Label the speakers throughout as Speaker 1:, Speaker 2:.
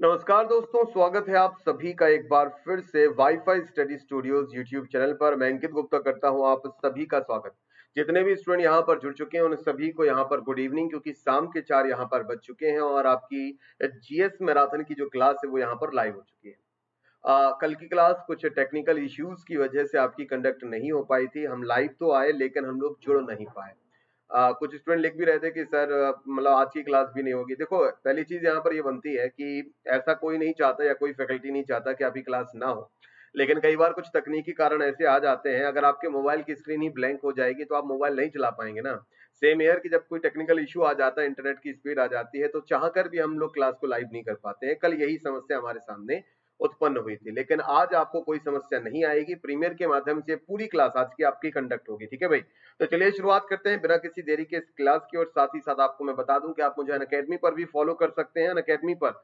Speaker 1: नमस्कार दोस्तों, स्वागत है आप सभी का एक बार फिर से wifi study studios YouTube channel पर। मैं अंकित गुप्ता करता हूं आप सभी का स्वागत। जितने भी स्टूडेंट यहां पर जुड़ चुके हैं उन सभी को यहां पर गुड इवनिंग, क्योंकि शाम के 4 यहां पर बज चुके हैं और आपकी जीएस मैराथन की जो क्लास है वो यहां पर लाइव हो चुकी है। कल की क्लास कुछ टेक्निकल इश्यूज की वजह से आपकी कंडक्ट नहीं हो पाई थी। हम लाइव तो आए लेकिन हम लोग जुड़ नहीं पाए। कुछ स्टूडेंट लिख भी रहे थे कि सर मतलब आज की क्लास भी नहीं होगी। देखो, पहली चीज यहाँ पर ये बनती है कि ऐसा कोई नहीं चाहता या कोई फैकल्टी नहीं चाहता कि आपकी क्लास ना हो, लेकिन कई बार कुछ तकनीकी कारण ऐसे आ जाते हैं। अगर आपके मोबाइल की स्क्रीन ही ब्लैंक हो जाएगी तो आप मोबाइल नहीं चला पाएंगे ना। सेम एयर कि जब कोई टेक्निकल इशू आ जाता है, इंटरनेट की स्पीड आ जाती है, तो चाहकर भी हम लोग क्लास को लाइव नहीं कर पाते हैं। कल यही समस्या हमारे सामने उत्पन्न हुई थी, लेकिन आज आपको कोई समस्या नहीं आएगी। प्रीमियर के माध्यम से पूरी क्लास आज की आपकी कंडक्ट होगी। ठीक है भाई, तो चलिए शुरुआत करते हैं बिना किसी देरी के इस क्लास की। और साथ ही साथ आपको मैं बता दूं कि आप मुझे अनअकैडमी पर भी फॉलो कर सकते हैं। अनअकैडमी पर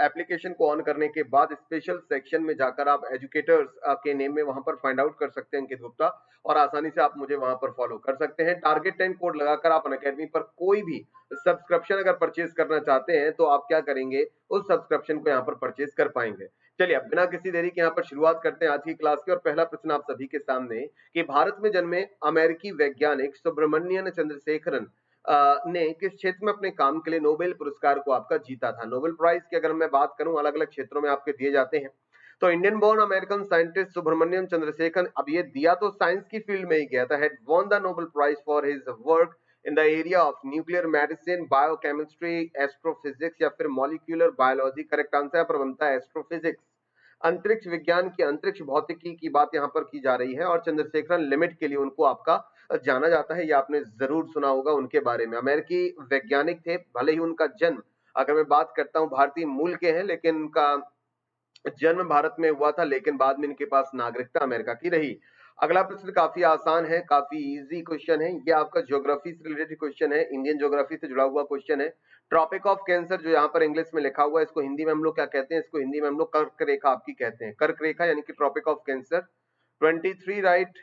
Speaker 1: एप्लीकेशन को ऑन करने के बाद स्पेशल सेक्शन में जाकर आप एजुकेटर्स के नेम में वहां पर फाइंड आउट कर सकते हैं अंकित गुप्ता, और आसानी से आप मुझे वहां पर फॉलो कर सकते हैं। टारगेट 10 कोड लगाकर आप अनअकैडमी पर कोई भी सब्सक्रिप्शन अगर परचेज करना चाहते हैं तो आप क्या करेंगे, उस सब्सक्रिप्शन को यहाँ पर परचेज कर पाएंगे। चलिए अब बिना किसी देरी के यहाँ पर शुरुआत करते हैं आज की क्लास की। और पहला प्रश्न आप सभी के सामने कि भारत में जन्मे अमेरिकी वैज्ञानिक सुब्रमण्यन चंद्रशेखरन ने किस क्षेत्र में अपने काम के लिए नोबेल पुरस्कार को आपका जीता था। नोबेल प्राइज की अगर मैं बात करूं, अलग अलग क्षेत्रों में आपके दिए जाते हैं। तो Indian born American scientist Subramanyam Chandrasekharan, अब ये दिया तो साइंस की फील्ड में ही गया था, had won the Nobel prize for his work in the area of nuclear medicine, biochemistry, astrophysics या फिर मॉलिक्यूलर बायोलॉजी। करेक्ट आंसर यहाँ पर बनता है एस्ट्रोफिजिक्स। अंतरिक्ष विज्ञान की, अंतरिक्ष भौतिकी की बात यहाँ पर की जा रही है और चंद्रशेखरन लिमिट के लिए उनको आपका जाना जाता है। ये आपने जरूर सुना होगा उनके बारे में। अमेरिकी वैज्ञानिक थे, भले ही उनका जन्म, अगर मैं बात करता हूँ, भारतीय मूल के हैं, लेकिन उनका जन्म भारत में हुआ था, लेकिन बाद में इनके पास नागरिकता अमेरिका की रही। अगला प्रश्न काफी आसान है, काफी इजी क्वेश्चन है। ये आपका ज्योग्राफी से रिलेटेड क्वेश्चन है, इंडियन ज्योग्राफी से जुड़ा हुआ क्वेश्चन है। ट्रॉपिक ऑफ कैंसर जो यहाँ पर इंग्लिश में लिखा हुआ है, इसको हिंदी में हम लोग क्या कहते हैं? इसको हिंदी में हम लोग कर्क रेखा आपकी कहते हैं। कर्क रेखा यानी कि tropic of cancer. 23 right,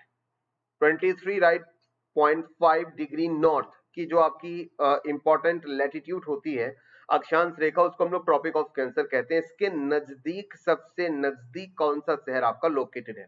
Speaker 1: 23 right 0.5 degree north की जो आपकी इंपॉर्टेंट लैटिट्यूड होती है, अक्षांश रेखा, उसको हम लोग ट्रॉपिक ऑफ कैंसर कहते हैं। इसके नजदीक, सबसे नजदीक कौन सा शहर आपका लोकेटेड है?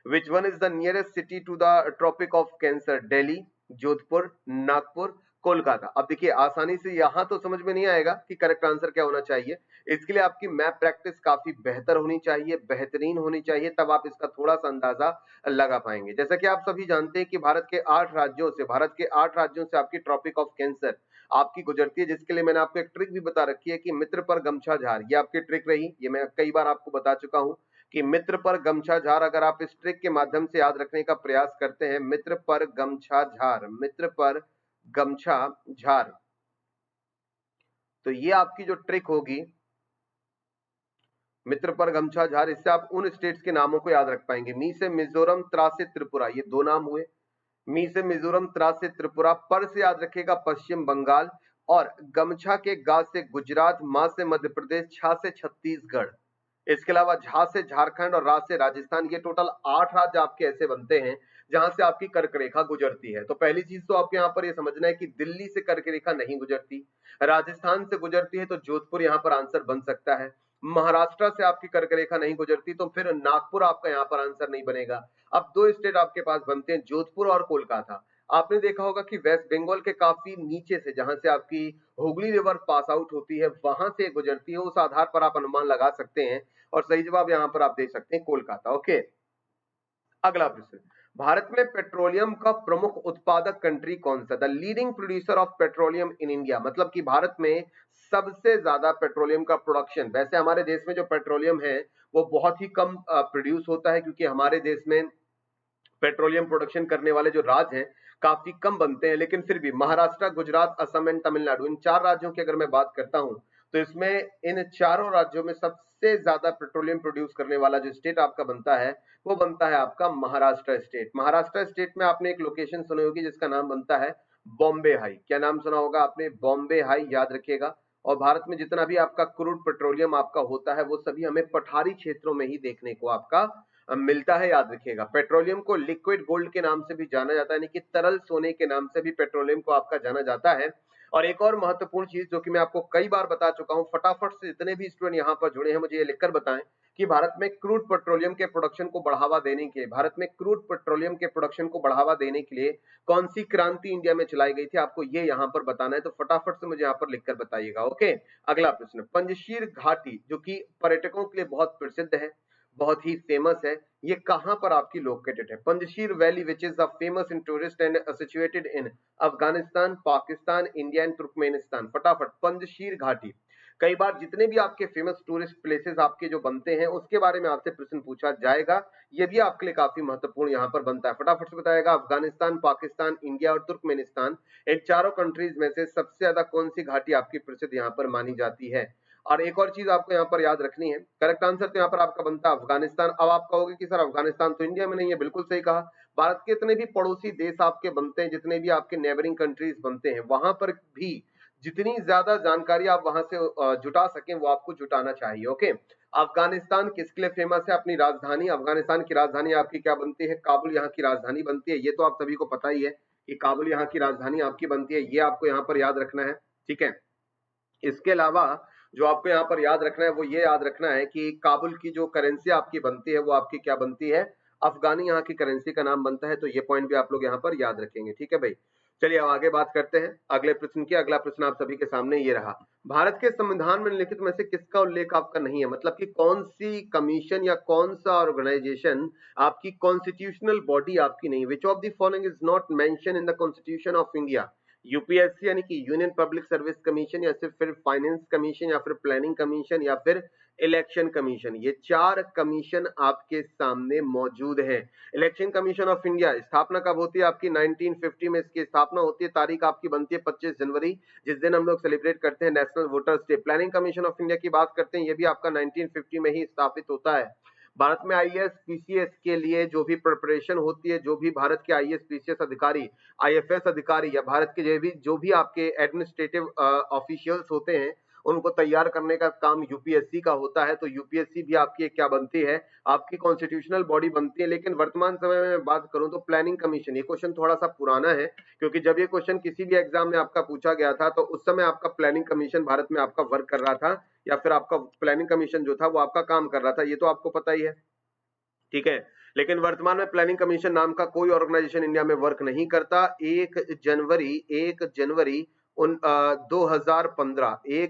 Speaker 1: Which one is the nearest city to the tropic of cancer? Delhi, Jodhpur, Nagpur, Kolkata. अब देखिए, आसानी से यहां तो समझ में नहीं आएगा कि करेक्ट आंसर क्या होना चाहिए। इसके लिए आपकी मैप प्रैक्टिस काफी बेहतर होनी चाहिए, बेहतरीन होनी चाहिए, तब आप इसका थोड़ा सा अंदाजा लगा पाएंगे। जैसा कि आप सभी जानते हैं कि भारत के 8 राज्यों से आपकी ट्रॉपिक ऑफ कैंसर आपकी गुजरती है, जिसके लिए मैंने आपको एक ट्रिक भी बता रखी है कि मित्र पर गमछा झार। ये आपकी ट्रिक रही, ये मैं कई बार आपको बता चुका हूं कि मित्र पर गमछा झार। अगर आप इस ट्रिक के माध्यम से याद रखने का प्रयास करते हैं, मित्र पर गमछा झार, मित्र पर गमछा झार, तो ये आपकी जो ट्रिक होगी, मित्र पर गमछा झार, इससे आप उन स्टेट्स के नामों को याद रख पाएंगे। मी से मिजोरम, त्रा से त्रिपुरा, ये 2 नाम हुए। मी से मिजोरम, त्रा से त्रिपुरा, पर से याद रखेगा पश्चिम बंगाल, और गमछा के गा से गुजरात, मा से मध्य प्रदेश, छा से छत्तीसगढ़, इसके अलावा झा से झारखंड और रा से राजस्थान। ये टोटल 8 राज्य आपके ऐसे बनते हैं जहां से आपकी कर्क रेखा गुजरती है। तो पहली चीज तो आपको यहाँ पर ये समझना है कि दिल्ली से कर्क रेखा नहीं गुजरती, राजस्थान से गुजरती है तो जोधपुर यहाँ पर आंसर बन सकता है। महाराष्ट्र से आपकी कर्क रेखा नहीं गुजरती तो फिर नागपुर आपका यहाँ पर आंसर नहीं बनेगा। अब 2 स्टेट आपके पास बनते हैं, जोधपुर और कोलकाता। आपने देखा होगा कि वेस्ट बंगाल के काफी नीचे से, जहां से आपकी हुगली रिवर पास आउट होती है, वहां से गुजरती है। उस आधार पर आप अनुमान लगा सकते हैं और सही जवाब यहां पर आप दे सकते हैं कोलकाता। ओके, अगला प्रश्न, भारत में पेट्रोलियम का प्रमुख उत्पादक कंट्री कौन सा? The leading producer of petroleum in India, मतलब कि भारत में सबसे ज्यादा पेट्रोलियम का प्रोडक्शन। वैसे हमारे देश में जो पेट्रोलियम है वो बहुत ही कम प्रोड्यूस होता है, क्योंकि हमारे देश में पेट्रोलियम प्रोडक्शन करने वाले जो राज्य हैं काफी कम बनते हैं। लेकिन फिर भी महाराष्ट्र, गुजरात, असम एंड तमिलनाडु, इन 4 राज्यों की अगर मैं बात करता हूं, तो इसमें इन चारों राज्यों में सबसे ज्यादा पेट्रोलियम प्रोड्यूस करने वाला जो स्टेट आपका बनता है वो बनता है आपका महाराष्ट्र स्टेट। महाराष्ट्र स्टेट में आपने एक लोकेशन सुनी होगी जिसका नाम बनता है बॉम्बे हाई। क्या नाम सुना होगा आपने? बॉम्बे हाई, याद रखिएगा। और भारत में जितना भी आपका क्रूड पेट्रोलियम आपका होता है वो सभी हमें पठारी क्षेत्रों में ही देखने को आपका मिलता है, याद रखिएगा। पेट्रोलियम को लिक्विड गोल्ड के नाम से भी जाना जाता है, यानी कि तरल सोने के नाम से भी पेट्रोलियम को आपका जाना जाता है। और एक और महत्वपूर्ण चीज जो कि मैं आपको कई बार बता चुका हूं, फटाफट से जितने भी स्टूडेंट यहाँ पर जुड़े हैं मुझे ये लिखकर बताएं कि भारत में क्रूड पेट्रोलियम के प्रोडक्शन को बढ़ावा देने के लिए, भारत में क्रूड पेट्रोलियम के प्रोडक्शन को बढ़ावा देने के लिए कौन सी क्रांति इंडिया में चलाई गई थी, आपको ये यहाँ पर बताना है। तो फटाफट से मुझे यहाँ पर लिखकर बताइएगा। ओके, अगला प्रश्न, पंजशीर घाटी जो कि पर्यटकों के लिए बहुत प्रसिद्ध है, बहुत ही फेमस है, ये कहां पर आपकी लोकेटेड है? Panjshir valley which is famous in tourist and situated in Afghanistan, Pakistan, India and Turkmenistan. फटाफट, पंजशीर घाटी। कई बार जितने भी आपके फेमस टूरिस्ट प्लेसेस आपके जो बनते हैं उसके बारे में आपसे प्रश्न पूछा जाएगा, ये भी आपके लिए काफी महत्वपूर्ण यहाँ पर बनता है। फटाफट से बताएगा, अफगानिस्तान, पाकिस्तान, इंडिया और तुर्कमेनिस्तान, इन चारों कंट्रीज में से सबसे ज्यादा कौन सी घाटी आपकी प्रसिद्ध यहाँ पर मानी जाती है? और एक और चीज आपको यहाँ पर याद रखनी है, करेक्ट आंसर तो यहाँ पर आपका बनता है अफगानिस्तान। अब आप कहोगे कि सर अफगानिस्तान तो इंडिया में नहीं है, बिल्कुल सही कहा। भारत के जितने भी पड़ोसी देश आपके बनते हैं, जितने भी आपके नेबरिंग कंट्रीज बनते हैं, वहां पर भी जितनी ज्यादा जानकारी आप वहां से जुटा सकें वो आपको जुटाना चाहिए। ओके, अफगानिस्तान किसके लिए फेमस है? अपनी राजधानी, अफगानिस्तान की राजधानी आपकी क्या बनती है? काबुल यहाँ की राजधानी बनती है, ये तो आप सभी को पता ही है कि काबुल यहाँ की राजधानी आपकी बनती है, ये आपको यहाँ पर याद रखना है। ठीक है, इसके अलावा जो आपको यहाँ पर याद रखना है वो ये याद रखना है कि काबुल की जो करेंसी आपकी बनती है वो आपकी क्या बनती है? अफगानी यहाँ की करेंसी का नाम बनता है। तो ये पॉइंट भी आप लोग यहाँ पर याद रखेंगे। ठीक है भाई, चलिए अब आगे बात करते हैं अगले प्रश्न की। अगला प्रश्न आप सभी के सामने ये रहा, भारत के संविधान में लिखित में से किसका उल्लेख आपका नहीं है? मतलब कि कौन सी कमीशन या कौन सा ऑर्गेनाइजेशन आपकी कॉन्स्टिट्यूशनल बॉडी आपकी नहीं? Which of the following is not mention in the constitution of India? UPSC यानी कि यूनियन पब्लिक सर्विस कमीशन, या फिर फाइनेंस कमीशन, या फिर प्लानिंग कमीशन, या फिर इलेक्शन कमीशन। ये चार कमीशन आपके सामने मौजूद है। इलेक्शन कमीशन ऑफ इंडिया स्थापना कब होती है आपकी? 1950 में इसकी स्थापना होती है। तारीख आपकी बनती है 25 जनवरी, जिस दिन हम लोग सेलिब्रेट करते हैं national voters day. Planning commission of India की बात करते हैं, ये भी आपका 1950 में ही स्थापित होता है। भारत में आईएएस पीसीएस के लिए जो भी प्रिपरेशन होती है, जो भी भारत के आईएएस पीसीएस अधिकारी, आईएफएस अधिकारी, या भारत के जो भी आपके एडमिनिस्ट्रेटिव ऑफिशियल्स होते हैं उनको तैयार करने का काम यूपीएससी का होता है। तो यूपीएससी भी आपकी क्या बनती है? आपकी कॉन्स्टिट्यूशनल बॉडी बनती है। लेकिन वर्तमान समय में बात करूं तो प्लानिंग कमीशन, ये क्वेश्चन थोड़ा सा पुराना है, क्योंकि जब ये क्वेश्चन किसी भी एग्जाम में आपका पूछा गया था तो उस समय आपका प्लानिंग कमीशन भारत में आपका वर्क कर रहा था, या फिर आपका प्लानिंग कमीशन जो था वो आपका काम कर रहा था, ये तो आपको पता ही है। ठीक है, लेकिन वर्तमान में प्लानिंग कमीशन नाम का कोई ऑर्गेनाइजेशन इंडिया में वर्क नहीं करता। 1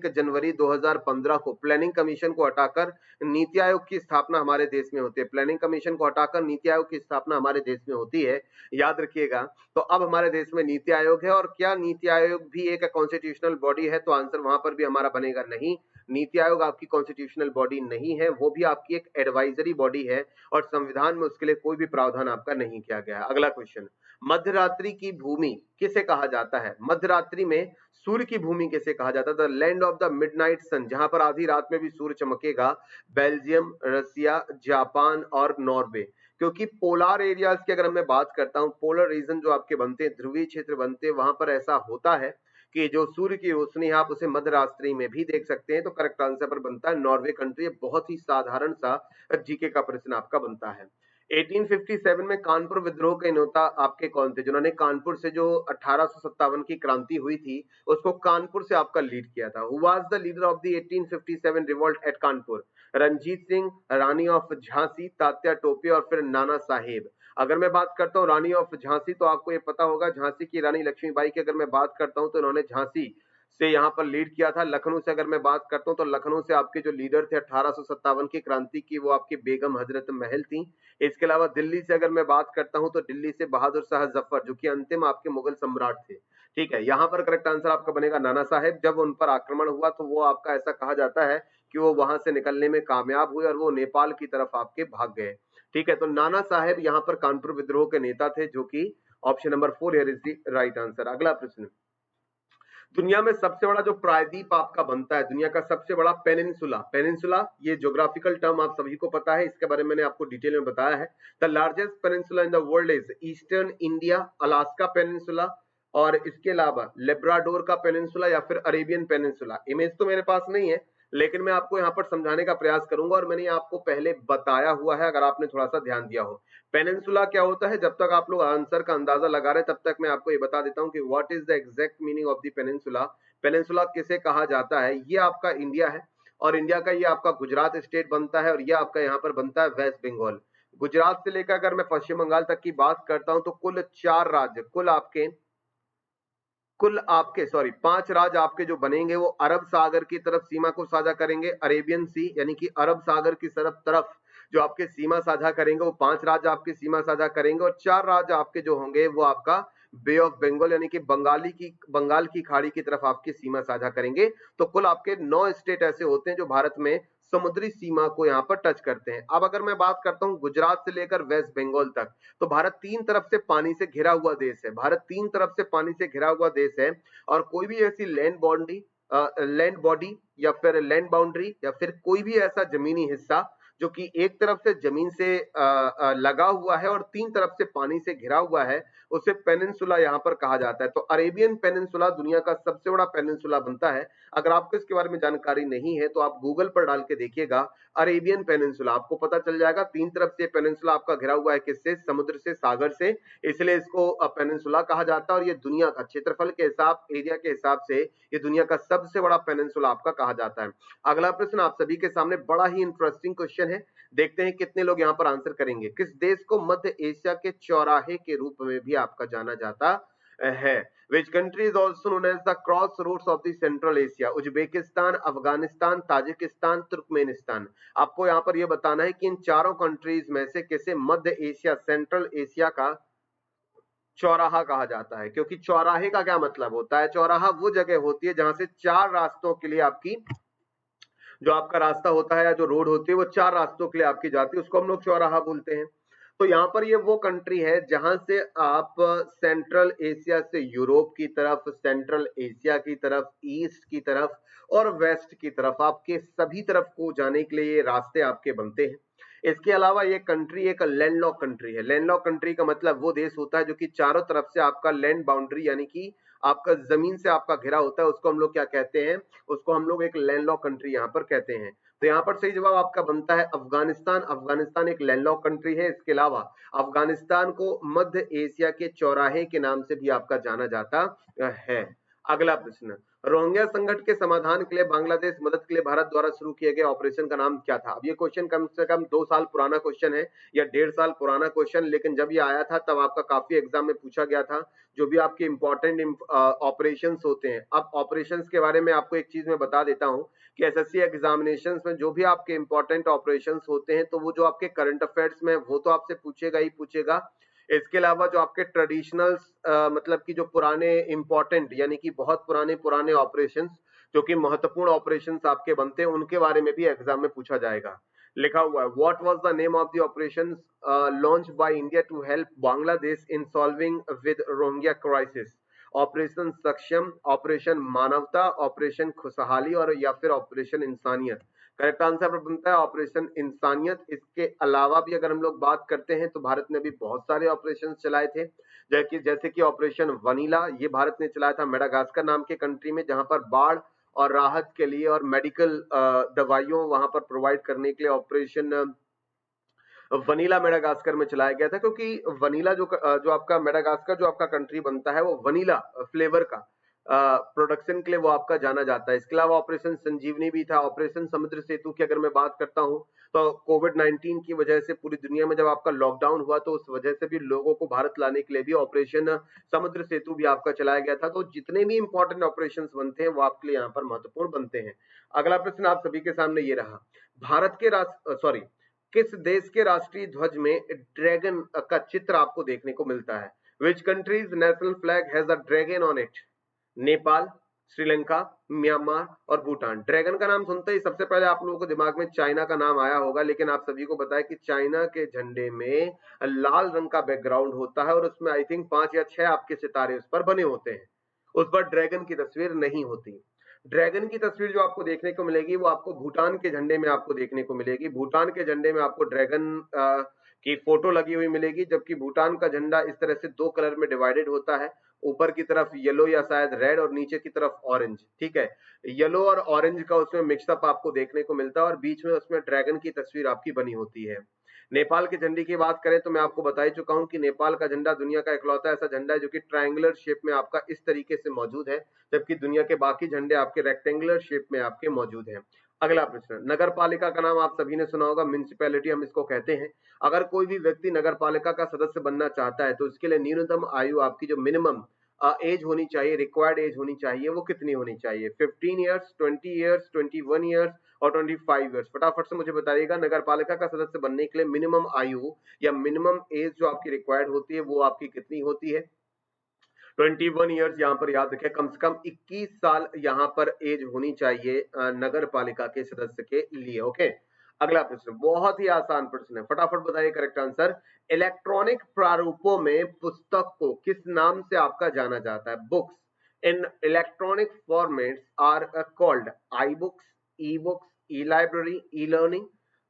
Speaker 1: जनवरी 2015 को प्लानिंग कमीशन को हटाकर नीति आयोग की स्थापना हमारे देश में होती है। प्लानिंग कमीशन को हटाकर नीति आयोग की स्थापना हमारे देश में होती है, याद रखिएगा। तो अब हमारे देश में नीति आयोग है। और क्या नीति आयोग भी एक कॉन्स्टिट्यूशनल बॉडी है? तो आंसर वहां पर भी हमारा बनेगा नहीं। नीति आयोग आपकी कॉन्स्टिट्यूशनल बॉडी नहीं है, वो भी आपकी एक एडवाइजरी बॉडी है, और संविधान में उसके लिए कोई भी प्रावधान आपका नहीं किया गया है। अगला क्वेश्चन, मध्यरात्रि की भूमि किसे कहा जाता है? मध्यरात्रि में सूर्य की भूमि किसे कहा जाता है? The land of the midnight sun, जहां पर आधी रात में भी सूर्य चमकेगा। बेल्जियम, रसिया, जापान और नॉर्वे। क्योंकि पोलर एरियाज की अगर मैं बात करता हूं, पोलर रीजन जो आपके बनते हैं, ध्रुवीय क्षेत्र बनते हैं, वहां पर ऐसा होता है कि जो सूर्य की रोशनी है आप उसे मध्यरात्रि में भी देख सकते हैं। तो करेक्ट आंसर पर बनता है नॉर्वे कंट्री। बहुत ही साधारण सा जीके का प्रश्न आपका बनता है। 1857 में कानपुर विद्रोह के नेता आपके कौन थे? जिन्होंने कानपुर से जो 1857 की क्रांति हुई थी उसको कानपुर से आपका लीड किया था। Who was the leader of the 1857 revolt at Kanpur? Ranjit Singh, Rani of Jhansi, Tatya Tope और फिर नाना साहेब। अगर मैं बात करता हूँ रानी ऑफ झांसी, तो आपको ये पता होगा झांसी की रानी लक्ष्मीबाई की अगर मैं बात करता हूँ तो इन्होंने झांसी से यहाँ पर लीड किया था। लखनऊ से अगर मैं बात करता हूँ तो लखनऊ से आपके जो लीडर थे 1857 की क्रांति की, वो आपकी बेगम हजरत महल थी। इसके अलावा दिल्ली से अगर मैं बात करता हूँ तो दिल्ली से बहादुर शाह जफर, जो कि अंतिम आपके मुगल सम्राट थे। ठीक है, यहाँ पर करेक्ट आंसर आपका बनेगा नाना साहेब। जब उन पर आक्रमण हुआ तो वो आपका ऐसा कहा जाता है कि वो वहां से निकलने में कामयाब हुए और वो नेपाल की तरफ आपके भाग गए। ठीक है, तो नाना साहेब यहाँ पर कानपुर विद्रोह के नेता थे, जो कि option number 4 here is the right answer. अगला प्रश्न, दुनिया में सबसे बड़ा जो प्रायद्वीप आपका बनता है, दुनिया का सबसे बड़ा पेनिनसुला, पेनिनसुला ये ज्योग्राफिकल टर्म आप सभी को पता है, इसके बारे में मैंने आपको डिटेल में बताया है। The largest peninsula in the world is eastern India, Alaska peninsula, और इसके अलावा लेब्राडोर का पेनिनसुला, या फिर अरेबियन पेनिनसुला। इमेज तो मेरे पास नहीं है, लेकिन मैं आपको यहाँ पर समझाने का प्रयास करूंगा और मैंने आपको पहले बताया हुआ है, अगर आपने थोड़ा सा ध्यान दिया हो। पेनिनसुला क्या होता है, जब तक आप लोग आंसर का अंदाजा लगा रहे हैं तब तक मैं आपको ये बता देता हूँ कि what is the exact meaning of the peninsula. Peninsula किसे कहा जाता है, ये आपका इंडिया है और इंडिया का ये आपका गुजरात स्टेट बनता है और ये आपका यहाँ पर बनता है वेस्ट बंगाल। गुजरात से लेकर अगर मैं पश्चिम बंगाल तक की बात करता हूं तो कुल 4 राज्य, कुल आपके सॉरी 5 राज्य आपके जो बनेंगे वो अरब सागर की तरफ सीमा को साझा करेंगे, अरेबियन सी यानी कि अरब सागर की तरफ जो आपके सीमा साझा करेंगे वो 5 राज्य आपकी सीमा साझा करेंगे और 4 राज्य आपके जो होंगे वो आपका बे ऑफ बंगाल यानी कि बंगाल की खाड़ी की तरफ आपकी सीमा साझा करेंगे। तो कुल आपके 9 स्टेट ऐसे होते हैं जो भारत में समुद्री सीमा को यहाँ पर टच करते हैं। अब अगर मैं बात करता हूँ गुजरात से लेकर वेस्ट बंगाल तक, तो भारत 3 तरफ से पानी से घिरा हुआ देश है। भारत 3 तरफ से पानी से घिरा हुआ देश है और कोई भी ऐसी लैंड बॉडी या फिर लैंड बाउंड्री या फिर कोई भी ऐसा जमीनी हिस्सा जो कि एक तरफ से जमीन से लगा हुआ है और 3 तरफ से पानी से घिरा हुआ है, उसे पेनिनसुला यहाँ पर कहा जाता है। तो अरेबियन पेनिनसुला दुनिया का सबसे बड़ा पेनिनसुला बनता है। अगर आपको इसके बारे में जानकारी नहीं है तो आप गूगल पर डाल के देखिएगा अरेबियन पेनिनसुला, आपको पता चल जाएगा। 3 तरफ से पेनिनसुला आपका घिरा हुआ है, किससे, समुद्र से, सागर से, इसलिए इसको पेनिनसुला कहा जाता है और ये दुनिया का क्षेत्रफल के हिसाब, एरिया के हिसाब से ये दुनिया का सबसे बड़ा पेनिनसुला आपका कहा जाता है। अगला प्रश्न आप सभी के सामने बड़ा ही इंटरेस्टिंग क्वेश्चन है, देखते हैं कितने लोग यहाँ पर आंसर करेंगे। किस देश को मध्य एशिया के चौराहे के रूप में भी आपका जाना जाता है? Which country is also known as the crossroads of the Central Asia? Uzbekistan, Afghanistan, Tajikistan, Turkmenistan. आपको यहाँ पर यह बताना है कि इन चारों कंट्रीज में से किसे मध्य एशिया, सेंट्रल एशिया का चौराहा कहा जाता है। क्योंकि चौराहे का क्या मतलब होता है, चौराहा वो जगह होती है जहां से 4 रास्तों के लिए आपकी जो आपका रास्ता होता है या जो रोड होती है वो 4 रास्तों के लिए आपकी जाती है, उसको हम लोग चौराहा बोलते हैं। तो यहाँ पर ये वो कंट्री है जहां से आप सेंट्रल एशिया से यूरोप की तरफ, सेंट्रल एशिया की तरफ, ईस्ट की तरफ और वेस्ट की तरफ, आपके सभी तरफ को जाने के लिए ये रास्ते आपके बनते हैं। इसके अलावा ये कंट्री एक लैंडलॉक कंट्री है। लैंडलॉक कंट्री का मतलब वो देश होता है जो कि चारों तरफ से आपका लैंड बाउंड्री यानी कि आपका जमीन से आपका घिरा होता है, उसको हम लोग क्या कहते हैं, उसको हम लोग एक लैंडलॉक कंट्री यहाँ पर कहते हैं। तो यहाँ पर सही जवाब आपका बनता है अफगानिस्तान। अफगानिस्तान एक लैंडलॉक कंट्री है। इसके अलावा अफगानिस्तान को मध्य एशिया के चौराहे के नाम से भी आपका जाना जाता है। अगला प्रश्न, रोहिंग्या संकट के समाधान के लिए बांग्लादेश मदद के लिए भारत द्वारा शुरू किए गए ऑपरेशन का नाम क्या था? अब ये क्वेश्चन कम से कम 2 साल पुराना क्वेश्चन है या 1.5 साल पुराना क्वेश्चन, लेकिन जब ये आया था तब आपका काफी एग्जाम में पूछा गया था। जो भी आपके इंपॉर्टेंट ऑपरेशंस होते हैं, अब ऑपरेशंस के बारे में आपको एक चीज मैं बता देता हूं कि एसएससी एग्जामिनेशंस में जो भी आपके इंपॉर्टेंट ऑपरेशंस होते हैं तो वो जो आपके करंट अफेयर्स में वो तो आपसे पूछेगा ही पूछेगा। इसके अलावा जो आपके ट्रेडिशनल मतलब कि जो पुराने इंपॉर्टेंट यानी कि बहुत पुराने ऑपरेशंस जो कि महत्वपूर्ण ऑपरेशंस आपके बनते हैं उनके बारे में भी एग्जाम में पूछा जाएगा। लिखा हुआ है what was the name of the operations launch by India to help Bangladesh in solving with Rohingya crisis? Operation Saksham, operation Manavta, operation Khushhali और या फिर ऑपरेशन इंसानियत। करेक्ट आंसर बनता है ऑपरेशन इंसानियत। इसके अलावा भी अगर हम लोग बात करते हैं तो भारत ने भी बहुत सारे ऑपरेशन चलाए थे, जैसे कि ऑपरेशन वनीला, ये भारत ने चलाया था मेडागास्कर नाम के कंट्री में, जहां पर बाढ़ और राहत के लिए और मेडिकल दवाइयों वहां पर प्रोवाइड करने के लिए ऑपरेशन वनीला मेडागास्कर में चलाया गया था। क्योंकि वनीला जो आपका मेडागास्कर जो आपका कंट्री बनता है वो वनीला फ्लेवर का प्रोडक्शन के लिए वो आपका जाना जाता है। इसके अलावा ऑपरेशन संजीवनी भी था। ऑपरेशन समुद्र सेतु की अगर मैं बात करता हूं तो कोविड-19 की वजह से पूरी दुनिया में जब आपका लॉकडाउन हुआ तो उस वजह से भी लोगों को भारत लाने के लिए भी ऑपरेशन समुद्र सेतु भी आपका चलाया गया था। तो जितने भी इंपॉर्टेंट ऑपरेशन बनते हैं वो आपके लिए यहाँ पर महत्वपूर्ण बनते हैं। अगला प्रश्न आप सभी के सामने ये रहा, भारत के किस देश के राष्ट्रीय ध्वज में ड्रैगन का चित्र आपको देखने को मिलता है? Which country's national flag has a dragon on it? Nepal, Sri Lanka, Myanmar और भूटान। ड्रैगन का नाम सुनते ही सबसे पहले आप लोगों को दिमाग में चाइना का नाम आया होगा, लेकिन आप सभी को पता है कि चाइना के झंडे में लाल रंग का बैकग्राउंड होता है और उसमें आई थिंक 5 या 6 आपके सितारे उस पर बने होते हैं, उस पर ड्रैगन की तस्वीर नहीं होती। ड्रैगन की तस्वीर जो आपको देखने को मिलेगी वो आपको भूटान के झंडे में आपको देखने को मिलेगी। भूटान के झंडे में आपको ड्रैगन की फोटो लगी हुई मिलेगी, जबकि भूटान का झंडा इस तरह से 2 कलर में डिवाइडेड होता है। ऊपर की तरफ येलो या शायद रेड और नीचे की तरफ ऑरेंज, ठीक है। येलो और ऑरेंज का उसमें मिक्सअप आपको देखने को मिलता है और बीच में उसमें ड्रैगन की तस्वीर आपकी बनी होती है। नेपाल के झंडे की बात करें तो मैं आपको बता ही चुका हूं कि नेपाल का झंडा दुनिया का इकलौता ऐसा झंडा है जो कि ट्रायंगुलर शेप में आपका इस तरीके से मौजूद है, जबकि दुनिया के बाकी झंडे आपके रेक्टेंगुलर शेप में आपके मौजूद हैं। अगला प्रश्न, नगर पालिका का नाम आप सभी ने सुना होगा, म्युनिसिपैलिटी हम इसको कहते हैं। अगर कोई भी व्यक्ति नगर पालिका का सदस्य बनना चाहता है तो इसके लिए न्यूनतम आयु आपकी जो मिनिमम एज होनी चाहिए, रिक्वायर्ड एज होनी चाहिए, वो कितनी होनी चाहिए? 15 ईयर्स, 20 ईयर्स, 21 ईयर्स और 25 ईयर्स। फटाफट से मुझे बताइएगा, नगर पालिका का सदस्य बनने के लिए मिनिमम आयु या मिनिमम एज जो आपकी रिक्वायर्ड होती है वो आपकी कितनी होती है? 21 ईयर्स यहाँ पर याद रखें, कम से कम 21 साल यहाँ पर एज होनी चाहिए नगर पालिका के सदस्य के लिए। ओके, अगला प्रश्न बहुत ही आसान प्रश्न है, फटाफट बताइए करेक्ट आंसर। इलेक्ट्रॉनिक प्रारूपों में पुस्तक को किस नाम से आपका जाना जाता है? Books in electronic formats are called e books, e books, e library, e learning.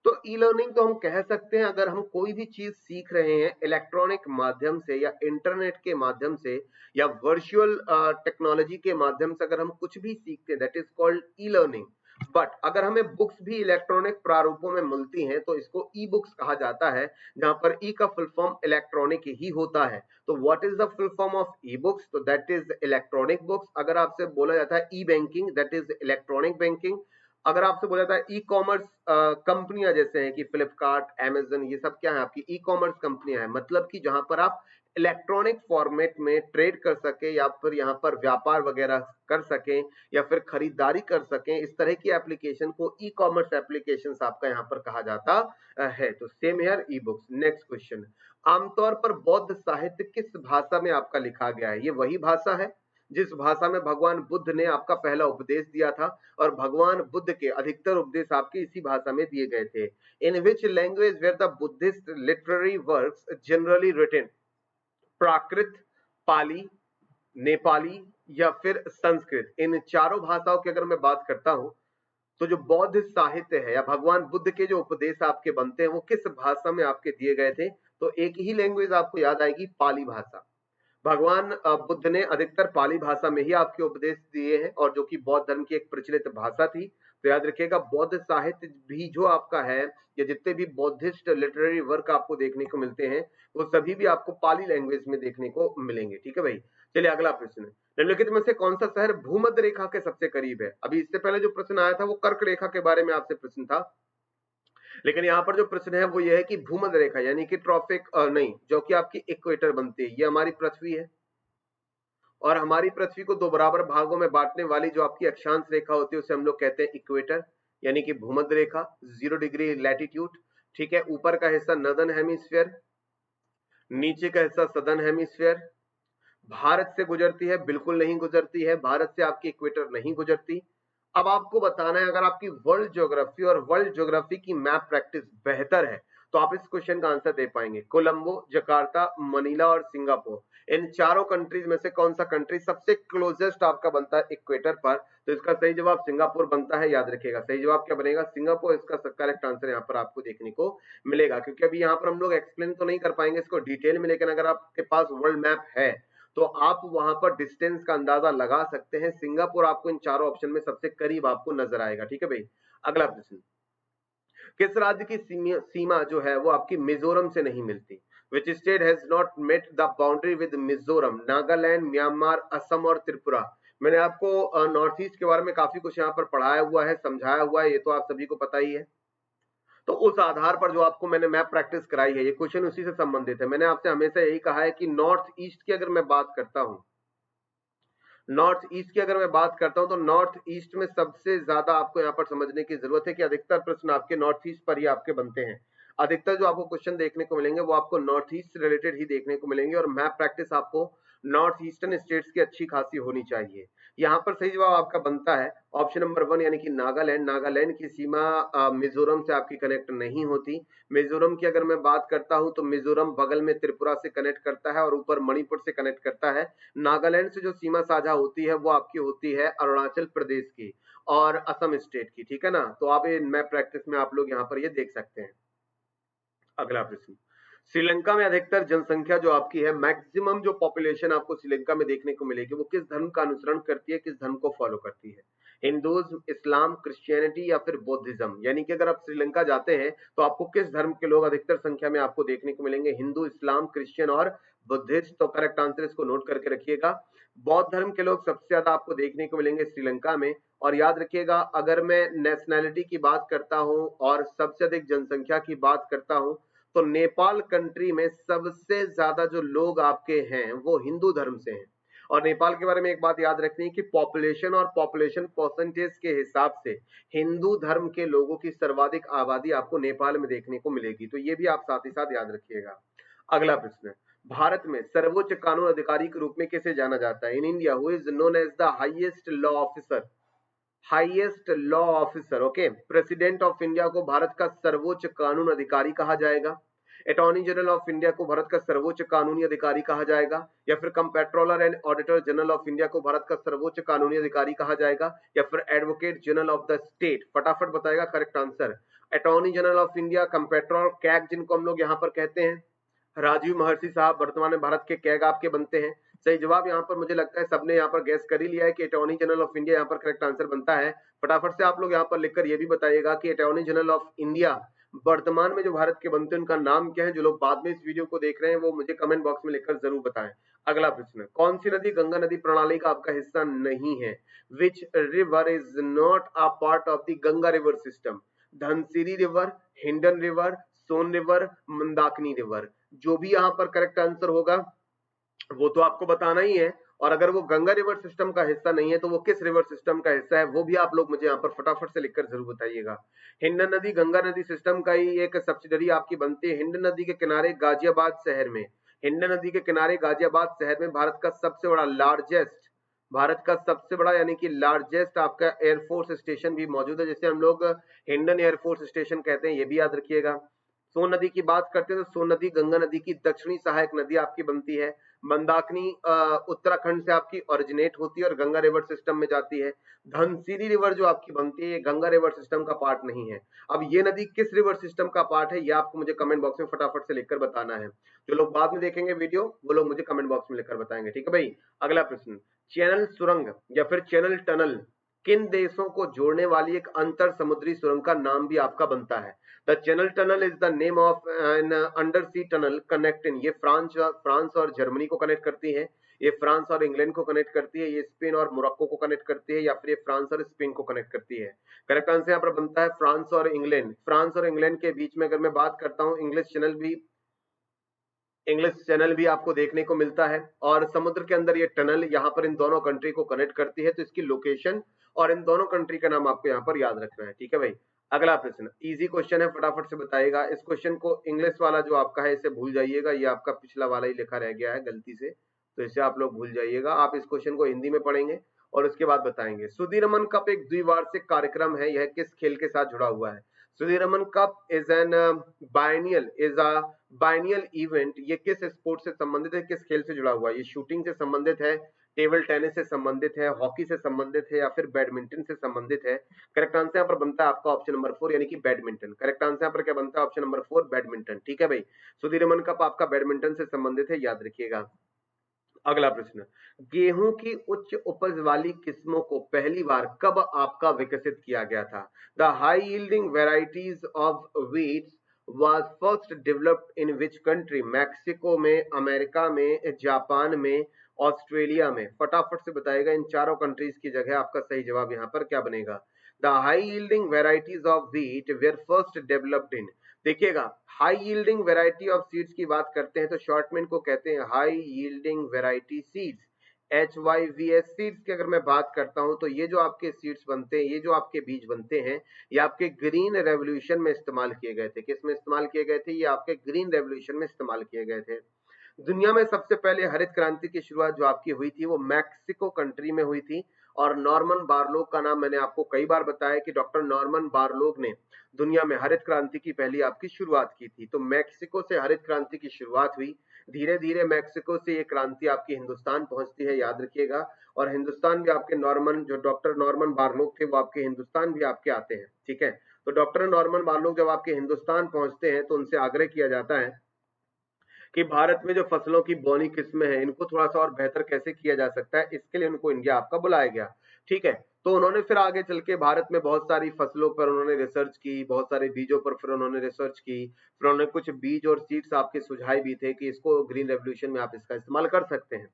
Speaker 1: तो ई लर्निंग तो हम कह सकते हैं अगर हम कोई भी चीज सीख रहे हैं इलेक्ट्रॉनिक माध्यम से या इंटरनेट के माध्यम से या वर्चुअल टेक्नोलॉजी के माध्यम से अगर हम कुछ भी सीखते हैं, that is called e learning. But अगर हमें बुक्स भी इलेक्ट्रॉनिक प्रारूपों में मिलती हैं तो इसको ई बुक्स कहा जाता है, जहां पर ई का फुल फॉर्म इलेक्ट्रॉनिक ही होता है। तो what is the full form of e books? तो दैट इज इलेक्ट्रॉनिक बुक्स। अगर आपसे बोला जाता है e banking, that is electronic banking. अगर आपसे बोला जाता है ई कॉमर्स कंपनियां जैसे हैं कि फ्लिपकार्ट, अमेजन, ये सब क्या है आपकी ई कॉमर्स कंपनियां हैं, मतलब कि जहां पर आप इलेक्ट्रॉनिक फॉर्मेट में ट्रेड कर सके या फिर यहाँ पर व्यापार वगैरह कर सकें या फिर खरीदारी कर सकें, इस तरह की एप्लीकेशन को ई कॉमर्स एप्लीकेशन आपका यहाँ पर कहा जाता है। तो same here e books. Next question, आमतौर पर बौद्ध साहित्य किस भाषा में आपका लिखा गया है? ये वही भाषा है जिस भाषा में भगवान बुद्ध ने आपका पहला उपदेश दिया था, और भगवान बुद्ध के अधिकतर उपदेश आपके इसी भाषा में दिए गए थे। In which language were the Buddhist literary works generally written? Prakrit, Pali, Nepali या फिर संस्कृत। इन चारों भाषाओं की अगर मैं बात करता हूं तो जो बौद्ध साहित्य है या भगवान बुद्ध के जो उपदेश आपके बनते हैं वो किस भाषा में आपके दिए गए थे? तो एक ही लैंग्वेज आपको याद आएगी, पाली भाषा। भगवान बुद्ध ने अधिकतर पाली भाषा में ही आपके उपदेश दिए हैं और जो कि बौद्ध धर्म की एक प्रचलित भाषा थी। तो याद रखिएगा, बौद्ध साहित्य भी जो आपका है या जितने भी बौद्धिस्ट लिटरेरी वर्क आपको देखने को मिलते हैं वो सभी भी आपको पाली लैंग्वेज में देखने को मिलेंगे। ठीक है भाई, चलिए अगला प्रश्न। निम्नलिखित में से कौन सा शहर भूमध्य रेखा के सबसे करीब है? अभी इससे पहले जो प्रश्न आया था वो कर्क रेखा के बारे में आपसे प्रश्न था, लेकिन यहाँ पर जो प्रश्न है वो ये है कि भूमध्य रेखा यानी कि ट्रॉपिक नहीं, जो कि आपकी इक्वेटर बनती है, ये हमारी पृथ्वी है और हमारी पृथ्वी को दो बराबर भागों में बांटने वाली जो आपकी अक्षांश रेखा होती है उसे हम लोग कहते हैं इक्वेटर यानी कि भूमध्य रेखा, 0 डिग्री लैटिट्यूड। ठीक है, ऊपर का हिस्सा नॉर्दर्न हेमिस्फीयर, नीचे का हिस्सा सदर्न हेमिस्फीयर। भारत से गुजरती है? बिल्कुल नहीं गुजरती है, भारत से आपकी इक्वेटर नहीं गुजरती। अब आपको बताना है, अगर आपकी वर्ल्ड ज्योग्राफी और वर्ल्ड ज्योग्राफी की मैप प्रैक्टिस बेहतर है तो आप इस क्वेश्चन का आंसर दे पाएंगे। कोलंबो, जकार्ता, मनीला और सिंगापुर, इन चारों कंट्रीज में से कौन सा कंट्री सबसे क्लोजेस्ट आपका बनता है इक्वेटर पर? तो इसका सही जवाब सिंगापुर बनता है, याद रखिएगा। सही जवाब क्या बनेगा? सिंगापुर। इसका करेक्ट आंसर यहाँ पर आपको देखने को मिलेगा। क्योंकि अभी यहाँ पर हम लोग एक्सप्लेन तो नहीं कर पाएंगे इसको डिटेल में, लेकिन अगर आपके पास वर्ल्ड मैप है तो आप वहां पर डिस्टेंस का अंदाजा लगा सकते हैं। सिंगापुर आपको इन चारों ऑप्शन में सबसे करीब आपको नजर आएगा। ठीक है भाई, अगला प्रश्न, किस राज्य की सीमा जो है वो आपकी मिजोरम से नहीं मिलती? Which state has not met the boundary with Mizoram? Nagaland, Myanmar, Assam और त्रिपुरा। मैंने आपको नॉर्थ ईस्ट के बारे में काफी कुछ यहाँ पर पढ़ाया हुआ है, समझाया हुआ है, ये तो आप सभी को पता ही है। तो उस आधार पर जो आपको मैंने मैप प्रैक्टिस कराई है, ये क्वेश्चन उसी से संबंधित है। मैंने आपसे हमेशा यही कहा है कि नॉर्थ ईस्ट की अगर मैं बात करता हूं, नॉर्थ ईस्ट की अगर मैं बात करता हूं तो नॉर्थ ईस्ट में सबसे ज्यादा आपको यहाँ पर समझने की जरूरत है कि अधिकतर प्रश्न आपके नॉर्थ ईस्ट पर ही आपके बनते हैं। अधिकतर जो आपको क्वेश्चन देखने को मिलेंगे वो आपको नॉर्थ ईस्ट से रिलेटेड ही देखने को मिलेंगे और मैप प्रैक्टिस आपको नॉर्थ ईस्टर्न स्टेट्स की अच्छी खासी होनी चाहिए। यहाँ पर सही जवाब आपका बनता है ऑप्शन नंबर 1 यानी कि नागालैंड। नागालैंड की सीमा मिजोरम से आपकी कनेक्ट नहीं होती। मिजोरम की अगर मैं बात करता हूं तो मिजोरम बगल में त्रिपुरा से कनेक्ट करता है और ऊपर मणिपुर से कनेक्ट करता है। नागालैंड से जो सीमा साझा होती है वो आपकी होती है अरुणाचल प्रदेश की और असम स्टेट की। ठीक है ना, तो आप ये मैप प्रैक्टिस में आप लोग यहाँ पर ये देख सकते हैं। अगला प्रश्न, श्रीलंका में अधिकतर जनसंख्या जो आपकी है, मैक्सिमम जो पॉपुलेशन आपको श्रीलंका में देखने को मिलेगी, वो किस धर्म का अनुसरण करती है, किस धर्म को फॉलो करती है? हिंदुइज्म, इस्लाम, क्रिश्चियनिटी या फिर बौद्धिज्म? यानी कि अगर आप श्रीलंका जाते हैं तो आपको किस धर्म के लोग अधिकतर संख्या में आपको देखने को मिलेंगे? हिंदू, इस्लाम, क्रिश्चियन और बुद्धिस्ट। तो करेक्ट आंसर इसको नोट करके रखिएगा। बौद्ध धर्म के लोग सबसे ज्यादा आपको देखने को मिलेंगे श्रीलंका में। और याद रखिएगा, अगर मैं नेशनैलिटी की बात करता हूं और सबसे अधिक जनसंख्या की बात करता हूं, तो नेपाल कंट्री में सबसे ज्यादा जो लोग आपके हैं वो हिंदू धर्म से हैं। और नेपाल के बारे में एक बात याद रखनी है कि पॉपुलेशन और पॉपुलेशन परसेंटेज के हिसाब से हिंदू धर्म के लोगों की सर्वाधिक आबादी आपको नेपाल में देखने को मिलेगी। तो ये भी आप साथ ही साथ याद रखिएगा। अगला प्रश्न, भारत में सर्वोच्च कानून अधिकारी के रूप में किसे जाना जाता है? In India who is known as the highest law officer? Highest law officer, okay. President of India को भारत का सर्वोच्च कानून अधिकारी कहा जाएगा, अटॉर्नी जनरल ऑफ इंडिया को भारत का सर्वोच्च कानूनी अधिकारी कहा जाएगा, या फिर comptroller and auditor general of India को भारत का सर्वोच्च कानूनी अधिकारी कहा जाएगा, या फिर advocate general of the state? फटाफट बताएगा correct answer. Attorney general of India, comptroller, CAG जिनको हम लोग यहाँ पर कहते हैं, राजीव महर्षि साहब वर्तमान में भारत के कैग आपके बनते हैं। सही जवाब यहाँ पर मुझे लगता है सबने यहाँ पर गैस कर ही लिया है कि अटॉर्नी जनरल ऑफ इंडिया यहाँ पर करेक्ट आंसर बनता है। फटाफट से आप लोग यहाँ पर लिखकर ये भी बताइएगा कि अटॉर्नी जनरल ऑफ इंडिया वर्तमान में जो भारत के बनते हैं उनका नाम क्या है? जो लोग बाद में इस वीडियो को देख रहे हैं वो मुझे कमेंट बॉक्स में लिखकर जरूर बताएं। अगला प्रश्न, कौन सी नदी गंगा नदी प्रणाली का आपका हिस्सा नहीं है? Which river is not a part of the Ganga river system? Dhansiri river, Hindon river, Son river, Mandakini river? जो भी यहाँ पर करेक्ट आंसर होगा वो तो आपको बताना ही है। और अगर वो गंगा रिवर सिस्टम का हिस्सा नहीं है तो वो किस रिवर सिस्टम का हिस्सा है वो भी आप लोग मुझे यहाँ पर फटाफट से लिखकर जरूर बताइएगा। हिंडन नदी गंगा नदी सिस्टम का ही एक सब्सिडरी आपकी बनती है। हिंडन नदी के किनारे गाजियाबाद शहर में, हिंडन नदी के किनारे गाजियाबाद शहर में भारत का सबसे बड़ा लार्जेस्ट, भारत का सबसे बड़ा यानी कि लार्जेस्ट आपका एयरफोर्स स्टेशन भी मौजूद है, जिसे हम लोग हिंडन एयरफोर्स स्टेशन कहते हैं, ये भी याद रखिएगा। सोन नदी की बात करते हैं तो सोन नदी गंगा नदी की दक्षिणी सहायक नदी आपकी बनती है। मंदाकिनी उत्तराखंड से आपकी ओरिजिनेट होती है और गंगा रिवर सिस्टम में जाती है। धनसिरी रिवर जो आपकी बनती है ये गंगा रिवर सिस्टम का पार्ट नहीं है। अब ये नदी किस रिवर सिस्टम का पार्ट है ये आपको मुझे कमेंट बॉक्स में फटाफट से लिखकर बताना है। जो लोग बाद में देखेंगे वीडियो वो लोग मुझे कमेंट बॉक्स में लिखकर बताएंगे, ठीक है भाई। अगला प्रश्न, चैनल सुरंग या फिर चैनल टनल किन देशों को जोड़ने वाली एक अंतर समुद्री सुरंग का नाम भी आपका बनता है? The channel tunnel is the name of an under sea tunnel connecting, ये फ्रांस और जर्मनी को कनेक्ट करती है, ये फ्रांस और इंग्लैंड को कनेक्ट करती है, ये स्पेन और मोरक्को को कनेक्ट करती है, या फिर ये फ्रांस और स्पेन को कनेक्ट करती है? करेक्ट आंसर यहाँ पर बनता है फ्रांस और इंग्लैंड। फ्रांस और इंग्लैंड के बीच में अगर मैं बात करता हूँ इंग्लिश चैनल भी आपको देखने को मिलता है, और समुद्र के अंदर ये टनल यहाँ पर इन दोनों कंट्री को कनेक्ट करती है। तो इसकी लोकेशन और इन दोनों कंट्री का नाम आपको यहाँ पर याद रखना है, ठीक है भाई। अगला प्रश्न इजी क्वेश्चन है, फटाफट से बताइएगा। इस क्वेश्चन को इंग्लिश वाला जो आपका है इसे भूल जाइएगा, ये आपका पिछला वाला ही लिखा रह गया है गलती से, तो इसे आप लोग भूल जाइएगा। आप इस क्वेश्चन को हिंदी में पढ़ेंगे और उसके बाद बताएंगे। सुधीरमन कप एक द्विवार्षिक कार्यक्रम है, यह किस खेल के साथ जुड़ा हुआ है? Sudirman cup is an biennial event, ये किस स्पोर्ट से संबंधित है, किस खेल से जुड़ा हुआ है? ये शूटिंग से संबंधित है, टेबल टेनिस से संबंधित है, हॉकी से संबंधित है, या फिर बैडमिंटन से संबंधित है? करेक्ट आंसर यहाँ पर बनता है आपका ऑप्शन नंबर 4 यानी कि बैडमिंटन। करेक्ट आंसर यहाँ पर क्या बनता है? ऑप्शन नंबर 4 बैडमिंटन, ठीक है भाई। सुधीरमन कप आपका बैडमिंटन से संबंधित है, याद रखिएगा। अगला प्रश्न, गेहूं की उच्च उपज वाली किस्मों को पहली बार कब आपका विकसित किया गया था? The high yielding varieties of wheat was first developed in which country? Mexico में, अमेरिका में, जापान में, ऑस्ट्रेलिया में? फटाफट से बताएगा इन चारों कंट्रीज की जगह आपका सही जवाब यहाँ पर क्या बनेगा? The high yielding varieties of wheat were first developed in, देखिएगा high yielding variety of seeds की बात करते हैं तो शॉर्ट में इनको कहते हैं high yielding variety seeds, HYVS seeds की अगर मैं बात करता हूं तो ये जो आपके सीड्स बनते हैं, ये जो आपके बीज बनते हैं, ये आपके ग्रीन रेवोल्यूशन में इस्तेमाल किए गए थे। किस में इस्तेमाल किए गए थे? ये आपके ग्रीन रेवोल्यूशन में इस्तेमाल किए गए थे। दुनिया में सबसे पहले हरित क्रांति की शुरुआत जो आपकी हुई थी वो मैक्सिको कंट्री में हुई थी, और नॉर्मन बारलोग का नाम मैंने आपको कई बार बताया कि डॉक्टर नॉर्मन बारलोग ने दुनिया में हरित क्रांति की पहली आपकी शुरुआत की थी। तो मैक्सिको से हरित क्रांति की शुरुआत हुई, धीरे धीरे मैक्सिको से ये क्रांति आपकी हिंदुस्तान पहुंचती है, याद रखिएगा। और हिंदुस्तान भी आपके नॉर्मन, जो डॉक्टर नॉर्मन बारलोग थे वो आपके हिंदुस्तान भी आपके आते हैं, ठीक है। तो डॉक्टर नॉर्मन बारलोग जब आपके हिंदुस्तान पहुंचते हैं तो उनसे आग्रह किया जाता है कि भारत में जो फसलों की बौनी किस्में हैं इनको थोड़ा सा और बेहतर कैसे किया जा सकता है, इसके लिए उनको इंडिया आपका बुलाया गया। ठीक है, तो उन्होंने फिर आगे चल के भारत में बहुत सारी फसलों पर उन्होंने रिसर्च की, बहुत सारे बीजों पर फिर उन्होंने रिसर्च की, फिर उन्होंने कुछ बीज और सीड्स आपके सुझाए भी थे कि इसको ग्रीन रेवोल्यूशन में आप इसका इस्तेमाल कर सकते हैं।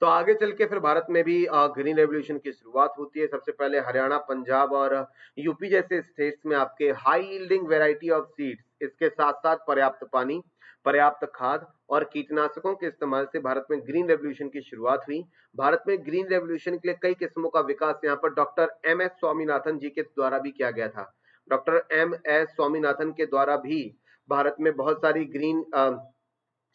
Speaker 1: तो आगे चल के फिर भारत में भी ग्रीन रेवोल्यूशन की शुरुआत होती है। सबसे पहले हरियाणा, पंजाब और यूपी जैसे स्टेट्स में आपके high yielding variety of seeds, इसके साथ साथ पर्याप्त पानी, पर्याप्त खाद और कीटनाशकों के इस्तेमाल से भारत में ग्रीन रेवोल्यूशन की शुरुआत हुई। भारत में ग्रीन रेवोल्यूशन के लिए कई किस्मों का विकास यहाँ पर डॉक्टर एम एस स्वामीनाथन जी के द्वारा भी किया गया था। डॉक्टर एम एस स्वामीनाथन के द्वारा भी भारत में बहुत सारी ग्रीन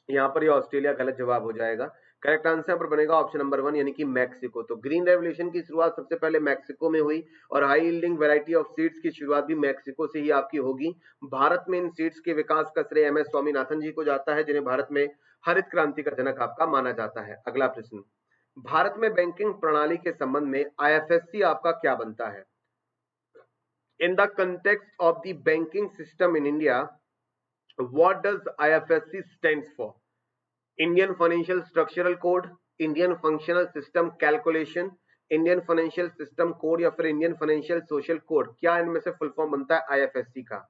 Speaker 1: यहाँ पर ये ऑस्ट्रेलिया गलत जवाब हो जाएगा। करेक्ट आंसर यहाँ पर बनेगा ऑप्शन नंबर 1 यानी कि मैक्सिको। तो ग्रीन रेवोल्यूशन की शुरुआत सबसे पहले मैक्सिको में हुई और high yielding variety of seeds की शुरुआत भी मैक्सिको से ही आपकी होगी। भारत में इन सीड्स के विकास का श्रेय एम एस स्वामीनाथन जी को जाता है, जिन्हें भारत में हरित क्रांति का जनक आपका माना जाता है। अगला प्रश्न, भारत में बैंकिंग प्रणाली के संबंध में आईएफएससी आपका क्या बनता है? In the context of the banking system in India, what does IFSC stands for? Indian Financial Structural Code, Indian Functional System Calculation, Indian financial system code या फिर इंडियन फाइनेंशियल सोशल कोड, क्या इनमें से full form बनता है IFSC का?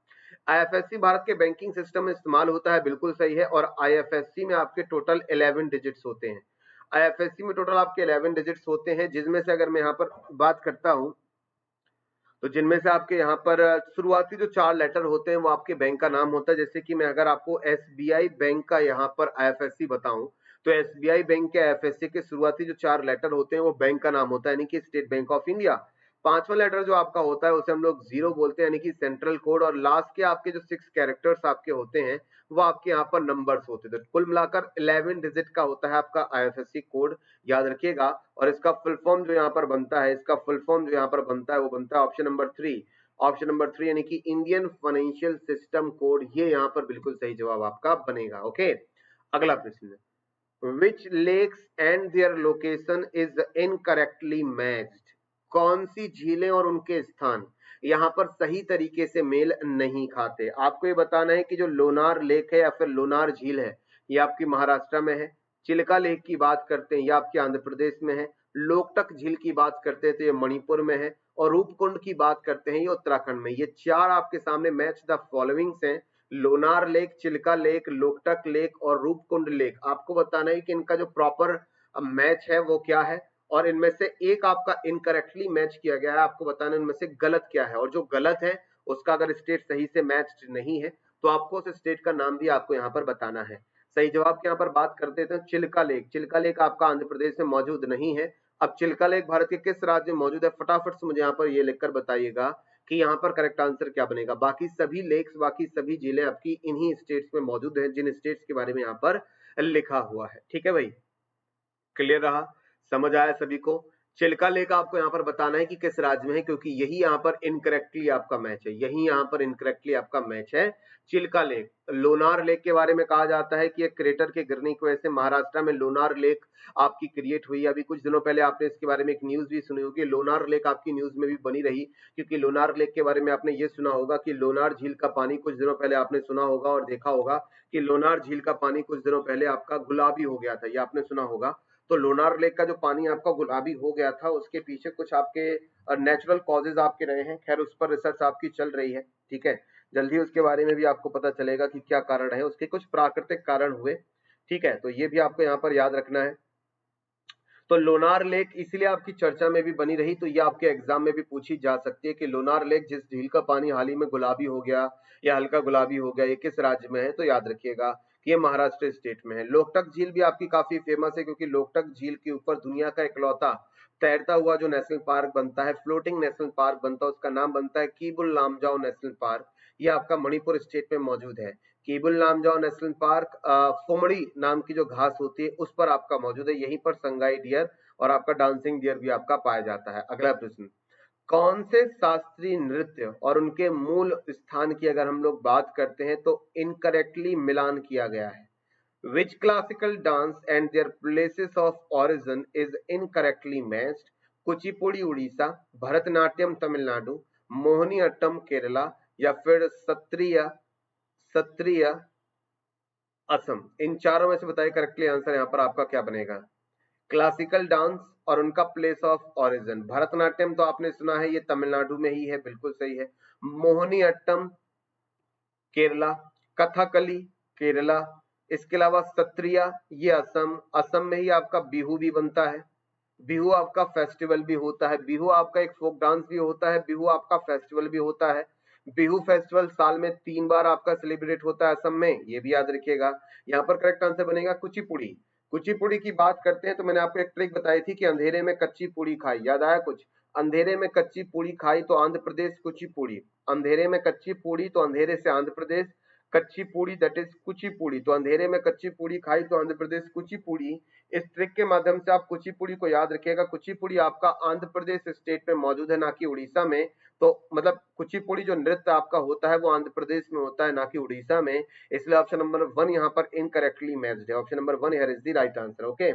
Speaker 1: IFSC Bharat के banking system में इस्तेमाल होता है, बिल्कुल सही है। और आईएफएससी में आपके टोटल 11 डिजिट्स होते हैं। आईएफएससी में टोटल आपके 11 डिजिट्स होते हैं, जिसमें से अगर मैं यहाँ पर बात करता हूँ तो जिनमें से आपके यहाँ पर शुरुआती जो 4 लेटर होते हैं वो आपके बैंक का नाम होता है। जैसे कि मैं अगर आपको एसबीआई बैंक का यहाँ पर आईएफएससी बताऊं तो एसबीआई बैंक के आईएफएससी के शुरुआती जो 4 लेटर होते हैं वो बैंक का नाम होता है, यानी कि स्टेट बैंक ऑफ इंडिया। 5वां लेटर जो आपका होता है उसे हम लोग जीरो बोलते हैं, यानी कि सेंट्रल कोड। और लास्ट के आपके जो 6 कैरेक्टर्स आपके होते हैं वो आपके यहाँ पर नंबर्स होते हैं। तो कुल मिलाकर 11 डिजिट का होता है आपका आईएफएससी कोड, याद रखिएगा। और इसका फुल फॉर्म जो यहाँ पर बनता है, इसका फुल फॉर्म जो यहाँ पर बनता है वो बनता है ऑप्शन नंबर 3। ऑप्शन नंबर 3 यानी कि इंडियन फाइनेंशियल सिस्टम कोड, ये यहाँ पर बिल्कुल सही जवाब आपका बनेगा। ओके, अगला प्रश्न, which lakes and their location is incorrectly matched? कौन सी झीलें और उनके स्थान यहाँ पर सही तरीके से मेल नहीं खाते? आपको ये बताना है कि जो लोनार लेक है या फिर लोनार झील है ये आपकी महाराष्ट्र में है। चिल्का लेक की बात करते हैं ये आपके आंध्र प्रदेश में है। लोकटक झील की बात करते हैं तो ये मणिपुर में है। और रूपकुंड की बात करते हैं ये उत्तराखंड में। ये 4 आपके सामने मैच द फॉलोइंग्स हैं, Lonar lake, Chilika lake, Loktak lake और रूपकुंड लेक। आपको बताना है कि इनका जो प्रॉपर मैच है वो क्या है, और इनमें से एक आपका इनकरेक्टली मैच किया गया है। आपको बताना है इनमें से गलत क्या है, और जो गलत है उसका अगर स्टेट सही से मैच्ड नहीं है तो आपको उस स्टेट का नाम भी आपको यहाँ पर बताना है। सही जवाब की यहाँ पर बात करते थे चिल्का लेक। चिल्का लेक आपका आंध्र प्रदेश में मौजूद नहीं है। अब चिल्का लेक भारत के किस राज्य में मौजूद है, फटाफट से मुझे यहाँ पर ये लिखकर बताइएगा कि यहाँ पर करेक्ट आंसर क्या बनेगा। बाकी सभी लेक्स, बाकी सभी झीलें आपकी इन्हीं स्टेट्स में मौजूद हैं, जिन स्टेट्स के बारे में यहाँ पर लिखा हुआ है। ठीक है भाई, क्लियर रहा, समझ आया सभी को? चिल्का लेक आपको यहाँ पर बताना है कि किस राज्य में है, क्योंकि यही यहाँ पर इनकरेक्टली आपका मैच है, यही यहाँ पर इनकरेक्टली आपका मैच है चिल्का लेक। लोनार लेक के बारे में कहा जाता है कि एक क्रेटर के गिरने की वजह से महाराष्ट्र में लोनार लेक आपकी क्रिएट हुई। अभी कुछ दिनों पहले आपने इसके बारे में एक न्यूज भी सुनी होगी, लोनार लेक आपकी न्यूज में भी बनी रही, क्योंकि लोनार लेक के बारे में आपने ये सुना होगा कि लोनार झील का पानी, कुछ दिनों पहले आपने सुना होगा और देखा होगा कि लोनार झील का पानी कुछ दिनों पहले आपका गुलाबी हो गया था, ये आपने सुना होगा। तो लोनार लेक का जो पानी आपका गुलाबी हो गया था उसके पीछे कुछ आपके नेचुरल कॉजेज आपके रहे हैं। खैर उस पर रिसर्च आपकी चल रही है, ठीक है, जल्दी उसके बारे में भी आपको पता चलेगा कि क्या कारण है। उसके कुछ प्राकृतिक कारण हुए, ठीक है, तो ये भी आपको यहाँ पर याद रखना है। तो लोनार लेक इसलिए आपकी चर्चा में भी बनी रही, तो ये आपके एग्जाम में भी पूछी जा सकती है कि लोनार लेक जिस झील का पानी हाल ही में गुलाबी हो गया या हल्का गुलाबी हो गया, ये किस राज्य में है, तो याद रखिएगा कि ये महाराष्ट्र स्टेट में है। लोकटक झील भी आपकी काफी फेमस है, क्योंकि लोकटक झील के ऊपर दुनिया का इकलौता तैरता हुआ जो नेशनल पार्क बनता है, फ्लोटिंग नेशनल पार्क बनता है, उसका नाम बनता है कीबुल लामजाओ नेशनल पार्क। ये आपका मणिपुर स्टेट में मौजूद है। कीबुल लामजाओ नेशनल पार्क फोमड़ी नाम की जो घास होती है उस पर आपका मौजूद है। यहीं पर संगाई डियर और आपका डांसिंग डियर भी आपका पाया जाता है। अगला प्रश्न, कौन से शास्त्रीय नृत्य और उनके मूल स्थान की अगर हम लोग बात करते हैं तो इनकरेक्टली मिलान किया गया है? Which classical dance and their places of origin is incorrectly matched? Kuchipudi Orissa, Bharatanatyam Tamil Nadu, Mohini Attam Kerala या फिर सत्रिय सत्रिय असम। इन चारों में से बताइए करेक्टली आंसर यहाँ पर आपका क्या बनेगा। क्लासिकल डांस और उनका प्लेस ऑफ ओरिजिन, भरतनाट्यम तो आपने सुना है ये तमिलनाडु में ही है, बिल्कुल सही है। मोहिनी अट्टम केरला, कथकली केरला, इसके अलावा सत्रिया ये असम। असम में ही आपका बिहू भी बनता है, बिहू आपका फेस्टिवल भी होता है, बिहू आपका एक फोक डांस भी होता है, बिहू आपका फेस्टिवल भी होता है। बिहू फेस्टिवल साल में 3 बार आपका सेलिब्रेट होता है असम में, ये भी याद रखिएगा। यहाँ पर करेक्ट आंसर बनेगा कुचिपुड़ी। कुचिपुड़ी की बात करते हैं तो मैंने आपको एक ट्रिक बताई थी कि अंधेरे में कच्ची पूड़ी खाई, याद आया कुछ? अंधेरे में कच्ची पूड़ी खाई तो आंध्र प्रदेश कुचिपुड़ी, अंधेरे में कच्ची पूड़ी तो अंधेरे से आंध्र प्रदेश, कच्ची पूड़ी दैट इज कुचिपुड़ी, तो अंधेरे में कच्ची पूड़ी खाई तो आंध्र प्रदेश कुचिपुड़ी। इस ट्रिक के माध्यम से आप कुचिपुड़ी को याद रखिएगा। कुचिपुड़ी आपका आंध्र प्रदेश स्टेट में मौजूद है, ना कि उड़ीसा में। तो मतलब कुचिपुड़ी जो नृत्य आपका होता है वो आंध्र प्रदेश में होता है, ना कि उड़ीसा में। इसलिए ऑप्शन नंबर 1 यहाँ पर इनकरेक्टली मैच्ड है। Option number 1 here is the right answer. Okay,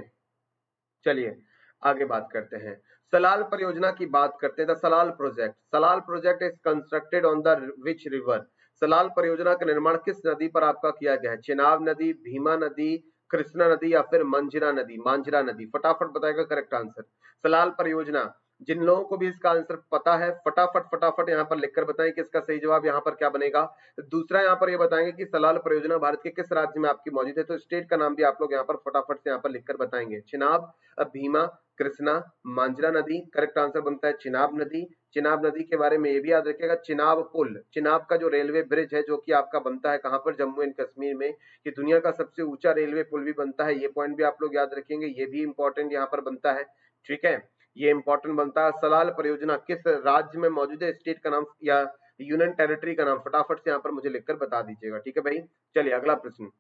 Speaker 1: चलिए आगे बात करते हैं। सलाल परियोजना की बात करते हैं। The Salal project, Salal project is constructed on the which river. Salal परियोजना का निर्माण किस नदी पर आपका किया गया है? चिनाब नदी, भीमा नदी, कृष्णा नदी या फिर मंजरा नदी? मांजरा नदी। फटाफट बताएगा करेक्ट आंसर। सलाल परियोजना, जिन लोगों को भी इसका आंसर पता है फटाफट फटाफट यहाँ पर लिखकर बताएं कि इसका सही जवाब यहाँ पर क्या बनेगा। दूसरा यहाँ पर ये बताएंगे कि सलाल परियोजना भारत के किस राज्य में आपकी मौजूद है, तो स्टेट का नाम भी आप लोग यहाँ पर फटाफट से यहाँ पर लिखकर बताएंगे। चिनाब, भीमा, कृष्णा, मांजरा नदी। करेक्ट आंसर बनता है चिनाब नदी। चिनाब नदी के बारे में ये भी याद रखिएगा, चिनाब पुल, चिनाब का जो रेलवे ब्रिज है जो कि आपका बनता है कहां पर? जम्मू एंड कश्मीर में। ये दुनिया का सबसे ऊंचा रेलवे पुल भी बनता है, ये पॉइंट भी आप लोग याद रखेंगे, ये भी इंपॉर्टेंट यहाँ पर बनता है। ठीक है, ये इंपॉर्टेंट बनता है। सलाल परियोजना किस राज्य में मौजूद है? स्टेट का नाम या यूनियन टेरिटरी का नाम फटाफट से यहाँ पर मुझे लिखकर बता दीजिएगा। ठीक है भाई, चलिए अगला प्रश्न।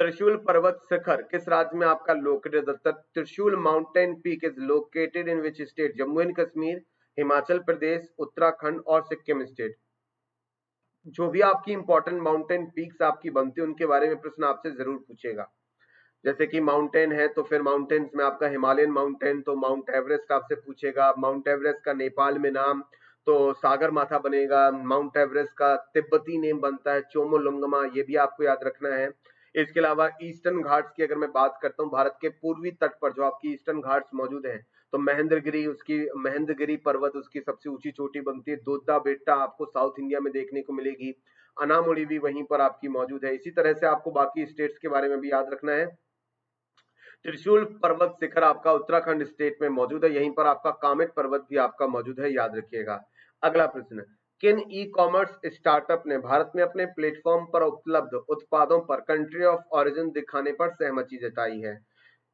Speaker 1: त्रिशूल पर्वत शिखर किस राज्य में आपका located? Trishul mountain peak is located in which state? Jammu and Kashmir, Himachal Pradesh, Uttarakhand और सिक्किम स्टेट। जो भी आपकी इंपॉर्टेंट माउंटेन पीक्स आपकी बनती है उनके बारे में प्रश्न आपसे जरूर पूछेगा। जैसे कि माउंटेन है तो फिर माउंटेन्स में आपका हिमालयन माउंटेन तो माउंट एवरेस्ट आपसे पूछेगा। माउंट एवरेस्ट का नेपाल में नाम तो सागर माथा बनेगा। माउंट एवरेस्ट का तिब्बती नेम बनता है चोमोलुंगमा, ये भी आपको याद रखना है। इसके अलावा ईस्टर्न घाट्स की अगर मैं बात करता हूँ, भारत के पूर्वी तट पर जो आपकी ईस्टर्न घाट्स मौजूद है तो महेंद्रगिरी, उसकी महेंद्रगिरी पर्वत उसकी सबसे ऊंची चोटी बनती है। दोदा बेट्टा आपको साउथ इंडिया में देखने को मिलेगी। अनामुड़ी भी वहीं पर आपकी मौजूद है। इसी तरह से आपको बाकी स्टेट्स के बारे में भी याद रखना है। त्रिशूल पर्वत शिखर आपका उत्तराखंड स्टेट में मौजूद है, यहीं पर आपका कामेट पर्वत भी आपका मौजूद है, याद रखिएगा। अगला प्रश्न, किन ई कॉमर्स स्टार्टअप ने भारत में अपने प्लेटफॉर्म पर उपलब्ध उत्पादों पर कंट्री ऑफ ओरिजिन दिखाने पर सहमति जताई है?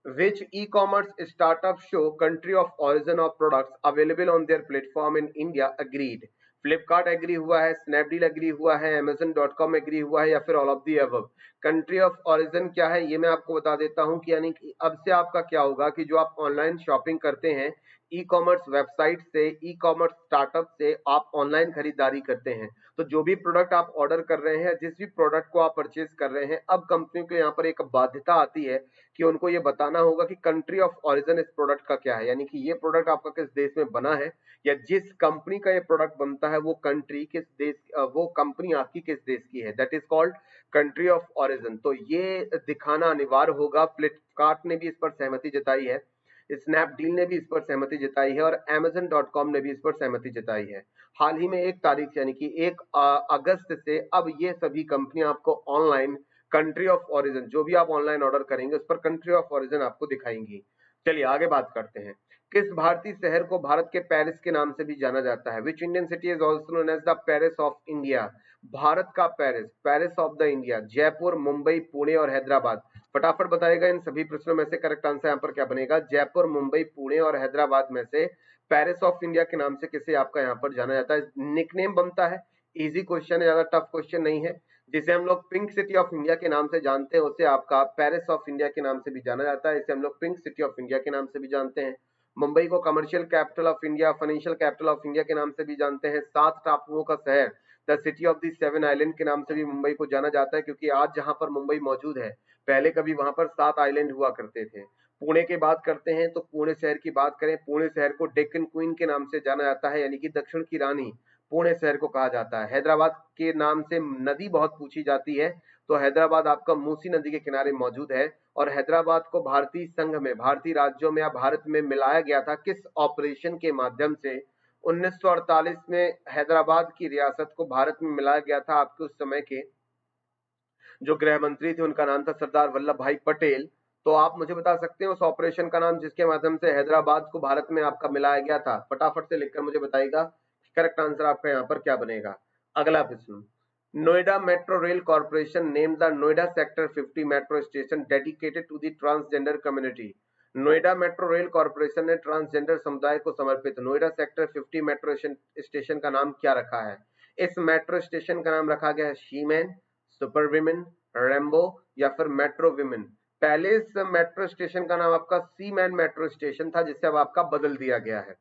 Speaker 1: Which e-commerce startup show country of origin of products available on their platform in India agreed? Flipkart agree हुआ है, स्नैपडील एग्री हुआ है, Amazon.com एग्री हुआ है या फिर all of the above? Country of origin क्या है ये मैं आपको बता देता हूं कि यानी कि अब से आपका क्या होगा कि जो आप ऑनलाइन शॉपिंग करते हैं ई कॉमर्स वेबसाइट से, ई कॉमर्स स्टार्टअप से आप ऑनलाइन खरीदारी करते हैं, तो जो भी प्रोडक्ट आप ऑर्डर कर रहे हैं, जिस भी प्रोडक्ट को आप परचेज कर रहे हैं, अब कंपनी को यहाँ पर एक बाध्यता आती है कि उनको ये बताना होगा कि कंट्री ऑफ ओरिजिन इस प्रोडक्ट का क्या है, यानी कि ये प्रोडक्ट आपका किस देश में बना है या जिस कंपनी का ये प्रोडक्ट बनता है वो कंट्री किस देश, वो कंपनी आपकी किस देश की है, that is called country of origin. तो ये दिखाना अनिवार्य होगा। फ्लिपकार्ट ने भी इस पर सहमति जताई है, स्नैपडील ने भी इस पर सहमति जताई है और Amazon.com ने भी इस पर सहमति जताई है। हाल ही में 1 तारीख यानी कि 1 अगस्त से अब ये सभी कंपनियां आपको ऑनलाइन कंट्री ऑफ ओरिजिन, जो भी आप ऑनलाइन ऑर्डर करेंगे उस पर कंट्री ऑफ ओरिजिन आपको दिखाएंगी। चलिए आगे बात करते हैं। किस भारतीय शहर को भारत के पेरिस के नाम से भी जाना जाता है? Which Indian city is also known as the Paris of India? Bharat का Paris, Paris of the India, Jaipur, Mumbai, Pune और हैदराबाद। फटाफट बताएगा इन सभी प्रश्नों में से करेक्ट आंसर यहाँ पर क्या बनेगा? जयपुर, मुंबई, पुणे और हैदराबाद में से पेरिस ऑफ इंडिया के नाम से किसे आपका यहाँ पर जाना जाता है? निकनेम बनता है, इजी क्वेश्चन है, ज्यादा टफ क्वेश्चन नहीं है। जिसे हम लोग पिंक सिटी ऑफ इंडिया के नाम से जानते हैं उसे आपका पेरिस ऑफ इंडिया के नाम से भी जाना जाता है। इसे हम लोग पिंक सिटी ऑफ इंडिया के नाम से भी जानते हैं। मुंबई को commercial capital of India, financial capital of India के नाम से भी जानते हैं। 7 टापुओं का शहर, the city of the 7 island के नाम से भी मुंबई को जाना जाता है, क्योंकि आज जहां पर मुंबई मौजूद है पहले कभी वहां पर 7 आइलैंड हुआ करते थे। पुणे की बात करते हैं तो पुणे शहर की बात करें, पुणे शहर को डेक्कन क्वीन के नाम से जाना जाता है, यानी कि दक्षिण की रानी। पुणे शहर को कहा जाता है। हैदराबाद के नाम से नदी बहुत पूछी जाती है, तो हैदराबाद आपका मूसी नदी के किनारे मौजूद है। और हैदराबाद को भारतीय संघ में, भारतीय राज्यों में या भारत में मिलाया गया था किस ऑपरेशन के माध्यम से? 1948 में हैदराबाद की रियासत को भारत में मिलाया गया था। आपके उस समय के जो गृह मंत्री थे उनका नाम था सरदार वल्लभ भाई पटेल। तो आप मुझे बता सकते हैं उस ऑपरेशन का नाम जिसके माध्यम से हैदराबाद को भारत में आपका मिलाया गया था? फटाफट से लिखकर मुझे बताइएगा, करेक्ट आंसर आपका यहाँ पर क्या बनेगा। अगला प्रश्न, Noida metro rail corporation name the Noida sector 50 metro station dedicated to the transgender community. Noida metro rail corporation ने ट्रांसजेंडर समुदाय को समर्पित नोएडा सेक्टर 50 मेट्रो स्टेशन का नाम क्या रखा है? इस मेट्रो स्टेशन का नाम रखा गया है शीमैन, सुपर विमेन, रेम्बो या फिर मेट्रो विमेन। पहले इस मेट्रो स्टेशन का नाम आपका सीमैन मेट्रो स्टेशन था, जिसे अब आपका बदल दिया गया है।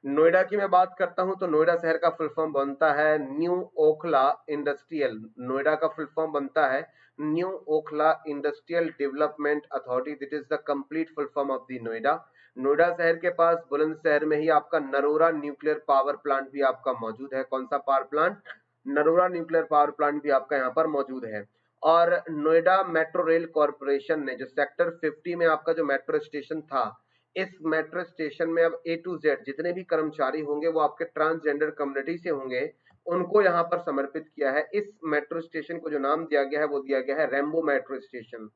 Speaker 1: नोएडा की मैं बात करता हूं तो नोएडा शहर का फुल फॉर्म बनता है न्यू ओखला इंडस्ट्रियल। नोएडा का फुल फॉर्म बनता है new Okhla industrial development authority. That is the complete full form of the Noida. Noida शहर के पास बुलंदशहर में ही आपका नरोरा न्यूक्लियर पावर प्लांट भी आपका मौजूद है। कौन सा power plant? Narora nuclear power plant भी आपका यहाँ पर मौजूद है। और नोएडा मेट्रो रेल कॉर्पोरेशन ने जो सेक्टर 50 में आपका जो मेट्रो स्टेशन था, इस मेट्रो स्टेशन में अब A to Z जितने भी कर्मचारी होंगे वो आपके ट्रांसजेंडर कम्युनिटी से होंगे, उनको यहाँ पर समर्पित किया है। इस मेट्रो स्टेशन को जो नाम दिया गया है वो दिया गया है रेम्बो मेट्रो स्टेशन।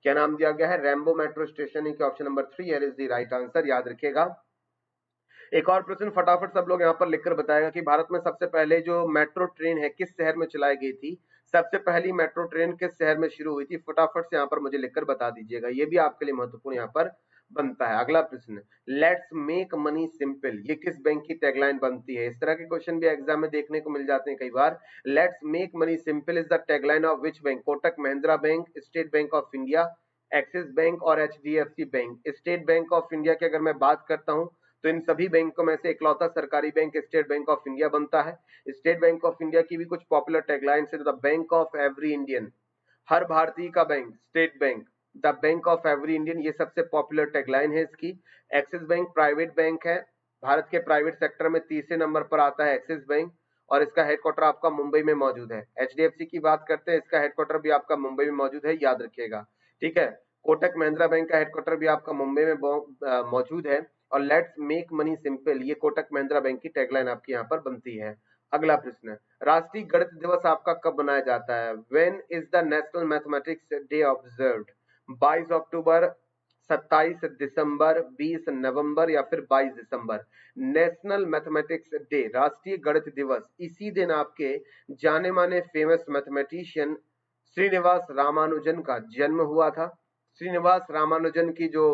Speaker 1: क्या नाम दिया गया है? Rainbow metro station. Option number 3 here is the right answer, याद रखिएगा। एक और प्रश्न फटाफट सब लोग यहाँ पर लिखकर बताएगा कि भारत में सबसे पहले जो मेट्रो ट्रेन है किस शहर में चलाई गई थी? सबसे पहली मेट्रो ट्रेन किस शहर में शुरू हुई थी? फटाफट से यहाँ पर मुझे लिखकर बता दीजिएगा, ये भी आपके लिए महत्वपूर्ण यहाँ पर बनता है। अगला प्रश्न, लेट्स मेक मनी सिंपल, ये किस बैंक की टैगलाइन बनती है? इस तरह के क्वेश्चन भी एग्जाम में देखने को मिल जाते हैं कई बार। Let's make money simple is the tagline of which bank? Kotak Mahindra bank, State Bank of India, Axis bank और HDFC bank. State Bank of India की अगर मैं बात करता हूं तो इन सभी बैंकों में से इकलौता सरकारी bank State Bank of India बनता है। स्टेट बैंक ऑफ इंडिया की भी कुछ पॉपुलर टैगलाइंस है, the bank of every Indian, हर भारतीय का बैंक, State Bank, the bank of every Indian, ये सबसे पॉपुलर टैगलाइन है इसकी। एक्सिस बैंक प्राइवेट बैंक है, भारत के प्राइवेट सेक्टर में तीसरे नंबर पर आता है एक्सिस बैंक और इसका हेडक्वार्टर आपका मुंबई में मौजूद है। HDFC की बात करते हैं, इसका हेडक्वार्टर भी आपका मुंबई में मौजूद है, याद रखिएगा, ठीक है। कोटक महिंद्रा बैंक का हेडक्वार्टर भी आपका मुंबई में मौजूद है। और लेट्स मेक मनी सिंपल, ये कोटक महिंद्रा बैंक की टैगलाइन आपकी यहाँ पर बनती है। अगला प्रश्न, राष्ट्रीय गणित दिवस आपका कब मनाया जाता है? When is the national mathematics day observed? 22 अक्टूबर, 27 दिसंबर, 20 नवंबर या फिर 22 दिसंबर? नेशनल मैथमेटिक्स डे, राष्ट्रीय गणित दिवस, इसी दिन आपके जाने माने फेमस मैथमेटिशियन श्रीनिवास रामानुजन का जन्म हुआ था। श्रीनिवास रामानुजन की जो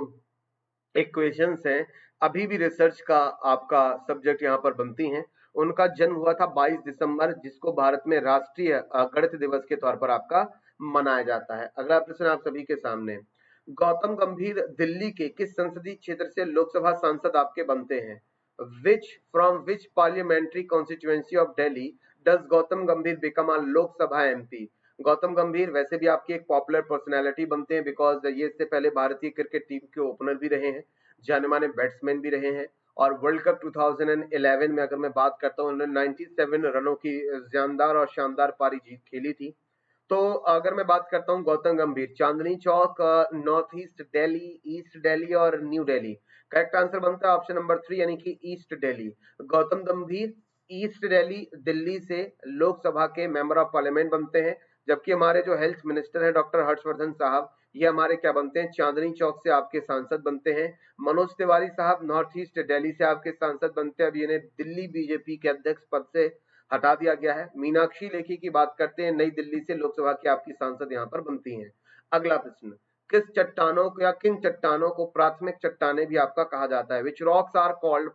Speaker 1: इक्वेशंस हैं अभी भी रिसर्च का आपका सब्जेक्ट यहाँ पर बनती हैं। उनका जन्म हुआ था 22 दिसंबर, जिसको भारत में राष्ट्रीय गणित दिवस के तौर पर आपका मनाया जाता है। अगला प्रश्न आप सभी के सामने, गौतम गंभीर दिल्ली के किस संसदीय क्षेत्र से लोकसभा सांसद आपके बनते हैं? From which parliamentary constituency of Delhi does Gautam गंभीर become a Lok Sabha MP? Gautam गंभीर वैसे भी आपकी एक पॉपुलर पर्सनैलिटी बनते हैं बिकॉज ये इससे पहले भारतीय क्रिकेट टीम के ओपनर भी रहे हैं, जाने माने बैट्समैन भी रहे हैं। और वर्ल्ड कप 2011 में अगर मैं बात करता हूँ, उन्होंने 97 रनों की जानदार और शानदार पारी जीत खेली थी। तो अगर मैं बात करता हूँ Gautam Gambhir, Chandni Chowk, north east Delhi, east Delhi और न्यू दिल्ली। करेक्ट आंसर बनता है ऑप्शन नंबर 3 यानी कि ईस्ट दिल्ली। गौतम गंभीर ईस्ट दिल्ली, दिल्ली से लोकसभा के मेंबर ऑफ पार्लियामेंट बनते हैं। जबकि हमारे जो हेल्थ मिनिस्टर हैं डॉक्टर हर्षवर्धन साहब, ये हमारे क्या बनते हैं? चांदनी चौक से आपके सांसद बनते हैं। मनोज तिवारी साहब नॉर्थ ईस्ट दिल्ली से आपके सांसद बनते हैं। अब इन्हें दिल्ली बीजेपी के अध्यक्ष पद से हटा दिया गया है। मीनाक्षी लेखी की बात करते हैं, नई दिल्ली से लोकसभा की आपकी सांसद यहाँ पर बनती हैं। अगला प्रश्न, किस चट्टानों को या किन चट्टानों को प्राथमिक चट्टाने भी आपका कहा जाता है? Which rocks are called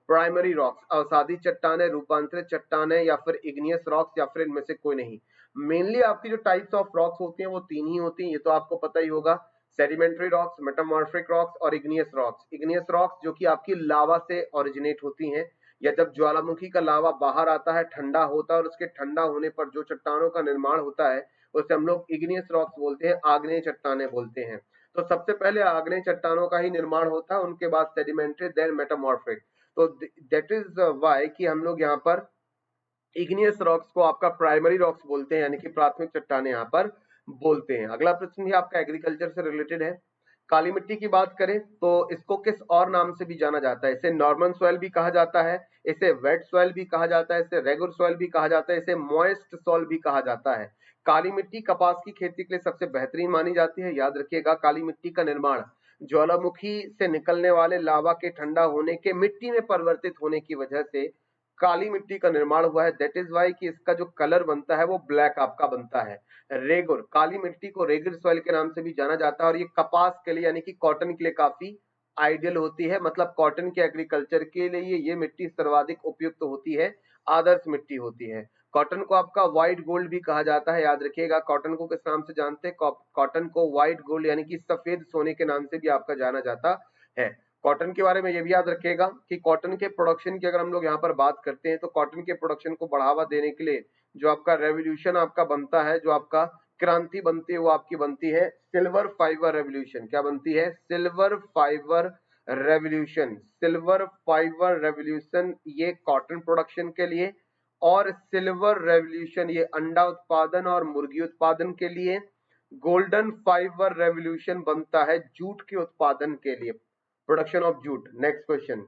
Speaker 1: primary rocks? अवसादी चट्टाने, रूपांतरित चट्टाने या फिर इग्नियस रॉक्स या फिर इनमें से कोई नहीं? मेनली आपकी जो टाइप्स ऑफ रॉक्स होती हैं वो 3 ही होती हैं, ये तो आपको पता ही होगा, सेडिमेंट्री रॉक्स, मेटामॉर्फिक रॉक्स और इग्नियस रॉक्स। इग्नियस रॉक्स जो कि आपकी लावा से ओरिजिनेट होती हैं, या जब ज्वालामुखी का लावा बाहर आता है, ठंडा होता है और उसके ठंडा होने पर जो चट्टानों का निर्माण होता है उसे हम लोग इग्नियस रॉक्स बोलते हैं, आग्नेय चट्टाने बोलते हैं। तो सबसे पहले आग्नेय चट्टानों का ही निर्माण होता है, उनके बाद सेडिमेंट्री, देन मेटामॉर्फिक। तो दैट इज व्हाई कि हम लोग यहाँ पर इग्नियस रॉक्स को आपका प्राइमरी रॉक्स बोलते हैं, यानी कि प्राथमिक चट्टाने यहाँ पर बोलते हैं। अगला प्रश्न भी आपका एग्रीकल्चर से रिलेटेड है। काली मिट्टी की बात करें तो इसको किस और नाम से भी जाना जाता है? इसे नॉर्मन सॉइल भी कहा जाता है, इसे वेट सॉइल भी कहा जाता है, इसे रेगुलर सॉइल भी कहा जाता है, इसे मॉइस्ट सॉइल भी कहा जाता है। काली मिट्टी कपास की खेती के लिए सबसे बेहतरीन मानी जाती है। याद रखिएगा, काली मिट्टी का निर्माण ज्वालामुखी से निकलने वाले लावा के ठंडा होने के मिट्टी में परिवर्तित होने की वजह से काली मिट्टी का निर्माण हुआ है। दैट इज वाई कि इसका जो कलर बनता है वो ब्लैक आपका बनता है। रेगुर, काली मिट्टी को रेगिर सॉइल के नाम से भी जाना जाता है और ये कपास के लिए यानी कि कॉटन के लिए काफी आइडियल होती है। मतलब कॉटन के एग्रीकल्चर के लिए ये मिट्टी सर्वाधिक उपयुक्त होती है, आदर्श मिट्टी होती है। कॉटन को आपका व्हाइट गोल्ड भी कहा जाता है। याद रखिएगा, कॉटन को किस नाम से जानते हैं? कॉटन को व्हाइट गोल्ड यानी कि सफेद सोने के नाम से भी आपका जाना जाता है। कॉटन के बारे में ये भी याद रखिएगा कि कॉटन के प्रोडक्शन की अगर हम लोग यहाँ पर बात करते हैं तो कॉटन के प्रोडक्शन को बढ़ावा देने के लिए जो आपका रेवोल्यूशन आपका बनता है, जो आपका क्रांति बनती है, वो आपकी बनती है सिल्वर फाइबर रेवोल्यूशन। क्या बनती है? Silver fibre revolution. Silver fibre revolution ये कॉटन प्रोडक्शन के लिए, और सिल्वर रेवोल्यूशन ये अंडा उत्पादन और मुर्गी उत्पादन के लिए। गोल्डन फाइबर रेवोल्यूशन बनता है जूट के उत्पादन के लिए, production of jute. Next question,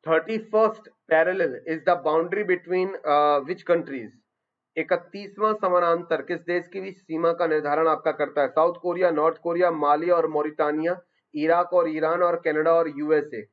Speaker 1: 31st parallel is the boundary between which countries? 31वां समानांतर किस देश की बीच सीमा का निर्धारण आपका करता है? साउथ कोरिया, नॉर्थ कोरिया, माली और मोरिटानिया, इराक और ईरान और कनाडा और यूएसए।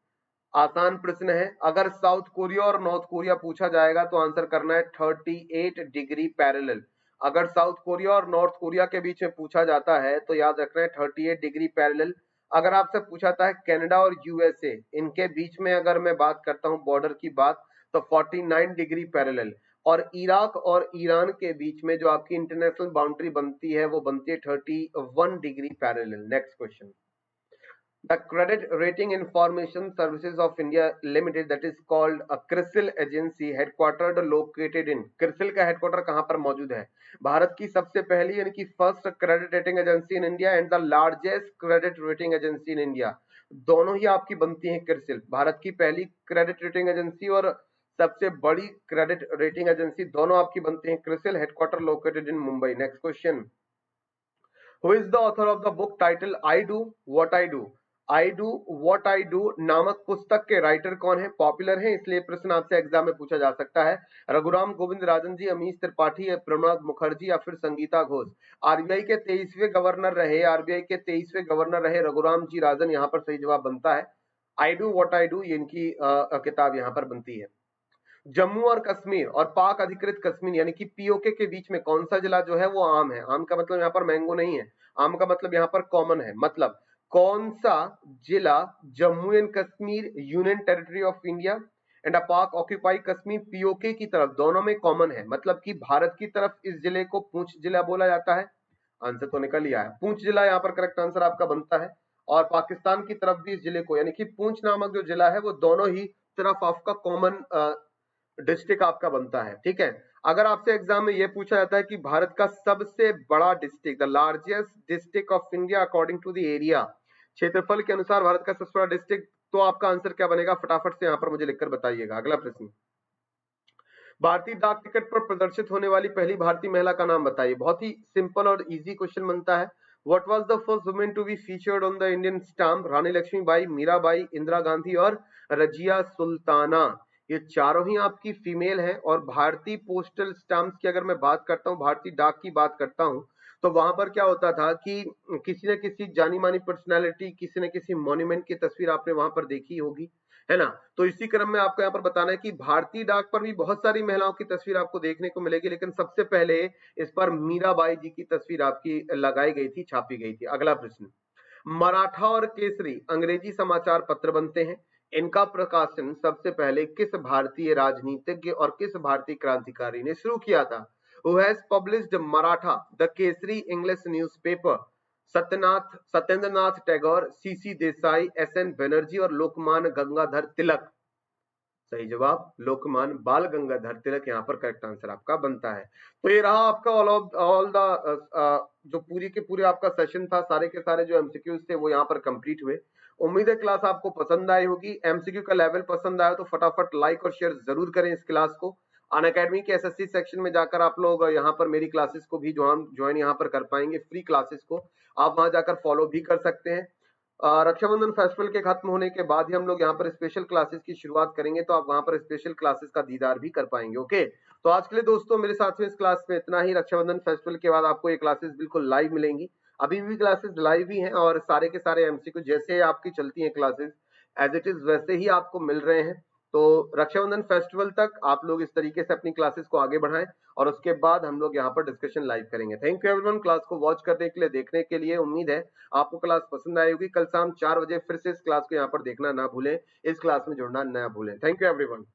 Speaker 1: आसान प्रश्न है। अगर साउथ कोरिया और नॉर्थ कोरिया पूछा जाएगा तो आंसर करना है 38 डिग्री पैरेलल। अगर साउथ कोरिया और नॉर्थ कोरिया के बीच में पूछा जाता है तो याद रखना है 38 डिग्री पैरेलल। अगर आपसे पूछा था कनाडा और यूएसए इनके बीच में अगर मैं बात करता हूं बॉर्डर की बात, तो 49 डिग्री पैरेलल। और इराक और ईरान के बीच में जो आपकी इंटरनेशनल बाउंड्री बनती है वो बनती है 31 degree parallel. Next question, the Credit Rating Information Services of India Limited, that is called a CRISIL agency, headquartered located in, CRISIL का headquarter कहां पर मौजूद है? भारत की सबसे पहली यानी कि first credit rating agency in India and the largest credit rating agency in India. दोनों ही आपकी बनती हैं CRISIL, भारत की पहली क्रेडिट रेटिंग एजेंसी और सबसे बड़ी क्रेडिट रेटिंग एजेंसी, दोनों आपकी बनती हैं CRISIL, headquarter located in Mumbai. Next question, Who is the author of the book title I Do What I Do? I Do What I Do नामक पुस्तक के राइटर कौन है? पॉपुलर है इसलिए प्रश्न आपसे एग्जाम में पूछा जा सकता है। रघुराम गोविंद राजन जी, अमीश त्रिपाठी, प्रणब मुखर्जी या फिर संगीता घोष। आरबीआई के 23वें गवर्नर रहे, आरबीआई के 23वें गवर्नर रहे रघुराम जी राजन, यहाँ पर सही जवाब बनता है I do what I do, ये इनकी किताब यहाँ पर बनती है। जम्मू और कश्मीर और पाक अधिकृत कश्मीर यानी कि पीओके के बीच में कौन सा जिला जो है वो आम है? आम का मतलब यहाँ पर मैंगो नहीं है, आम का मतलब यहाँ पर कॉमन है। मतलब कौन सा जिला Jammu and Kashmir union territory of India and पाक ऑक्यूपाई कश्मीर पीओके की तरफ दोनों में कॉमन है? मतलब कि भारत की तरफ इस जिले को पूंछ जिला बोला जाता है। आंसर तो निकल ही आया, पूंछ जिला यहाँ पर करेक्ट आंसर आपका बनता है। और पाकिस्तान की तरफ भी इस जिले को यानी कि पूंछ नामक जो जिला है वो दोनों ही तरफ आपका कॉमन डिस्ट्रिक्ट आपका बनता है। ठीक है, अगर आपसे एग्जाम में यह पूछा जाता है कि भारत का सबसे बड़ा district, the largest district of India according to the area, क्षेत्रफल के अनुसार भारत का सबसे बड़ा डिस्ट्रिक्ट, तो आपका आंसर क्या बनेगा? फटाफट से यहां पर मुझे लिखकर बताइएगा। अगला प्रश्न, भारतीय डाक टिकट पर प्रदर्शित होने वाली पहली भारतीय महिला का नाम बताइए। बहुत ही सिंपल और इजी क्वेश्चन बनता है। What was the first woman to be featured on the Indian stamp? रानी लक्ष्मीबाई, मीराबाई, इंदिरा गांधी और रजिया सुल्ताना। ये चारों ही आपकी फीमेल हैं। और भारतीय पोस्टल स्टैम्प्स की अगर मैं बात करता हूं, भारतीय डाक की बात करता हूं, तो वहां पर क्या होता था कि किसी न किसी जानी मानी पर्सनैलिटी, किसी न किसी मॉन्यूमेंट की तस्वीर आपने वहां पर देखी होगी, है ना? तो इसी क्रम में आपको यहाँ पर बताना है कि भारतीय डाक पर भी बहुत सारी महिलाओं की तस्वीर आपको देखने को मिलेगी, लेकिन सबसे पहले इस पर मीराबाई जी की तस्वीर आपकी लगाई गई थी, छापी गई थी। अगला प्रश्न, मराठा और केसरी अंग्रेजी समाचार पत्र बनते हैं। इनका प्रकाशन सबसे पहले किस भारतीय राजनीतिज्ञ और किस भारतीय क्रांतिकारी ने शुरू किया था? Who has published Maratha, the Kesari English newspaper? Satyendra Nath Tagore, CC Desai, SN Banerjee और लोकमान्य गंगाधर तिलक। सही जवाब लोकमान्य बाल गंगाधर तिलक यहाँ पर करेक्ट आंसर आपका बनता है। तो ये रहा आपका ऑल द जो पूरी के पूरे आपका सेशन था, सारे के सारे जो एमसीक्यूज थे वो यहाँ पर कंप्लीट हुए। उम्मीद है क्लास आपको पसंद आई होगी। एमसीक्यू का लेवल पसंद आया तो फटाफट लाइक और शेयर जरूर करें इस क्लास को। अनअकैडमी के एसएससी सेक्शन में जाकर आप लोग यहाँ पर मेरी क्लासेस को भी ज्वाइन यहाँ पर कर पाएंगे, फ्री क्लासेस को आप वहां जाकर फॉलो भी कर सकते हैं। रक्षाबंधन फेस्टिवल के खत्म होने के बाद ही हम लोग यहाँ पर स्पेशल क्लासेस की शुरुआत करेंगे, तो आप वहां पर स्पेशल क्लासेस का दीदार भी कर पाएंगे। ओके, तो आज के लिए दोस्तों मेरे साथ में इस क्लास में इतना ही। रक्षाबंधन फेस्टिवल के बाद आपको ये क्लासेस बिल्कुल लाइव मिलेंगी, अभी भी क्लासेस लाइव ही हैं और सारे के सारे एमसीक्यू जैसे आपकी चलती हैं क्लासेस एज इट इज वैसे ही आपको मिल रहे हैं। तो रक्षाबंधन फेस्टिवल तक आप लोग इस तरीके से अपनी क्लासेस को आगे बढ़ाएं और उसके बाद हम लोग यहाँ पर डिस्कशन लाइव करेंगे। थैंक यू एवरीवन क्लास को वॉच करने के लिए, देखने के लिए। उम्मीद है आपको क्लास पसंद आई होगी। कल शाम 4 बजे फिर से इस क्लास को यहाँ पर देखना ना भूलें, इस क्लास में जुड़ना ना भूलें। Thank you everyone.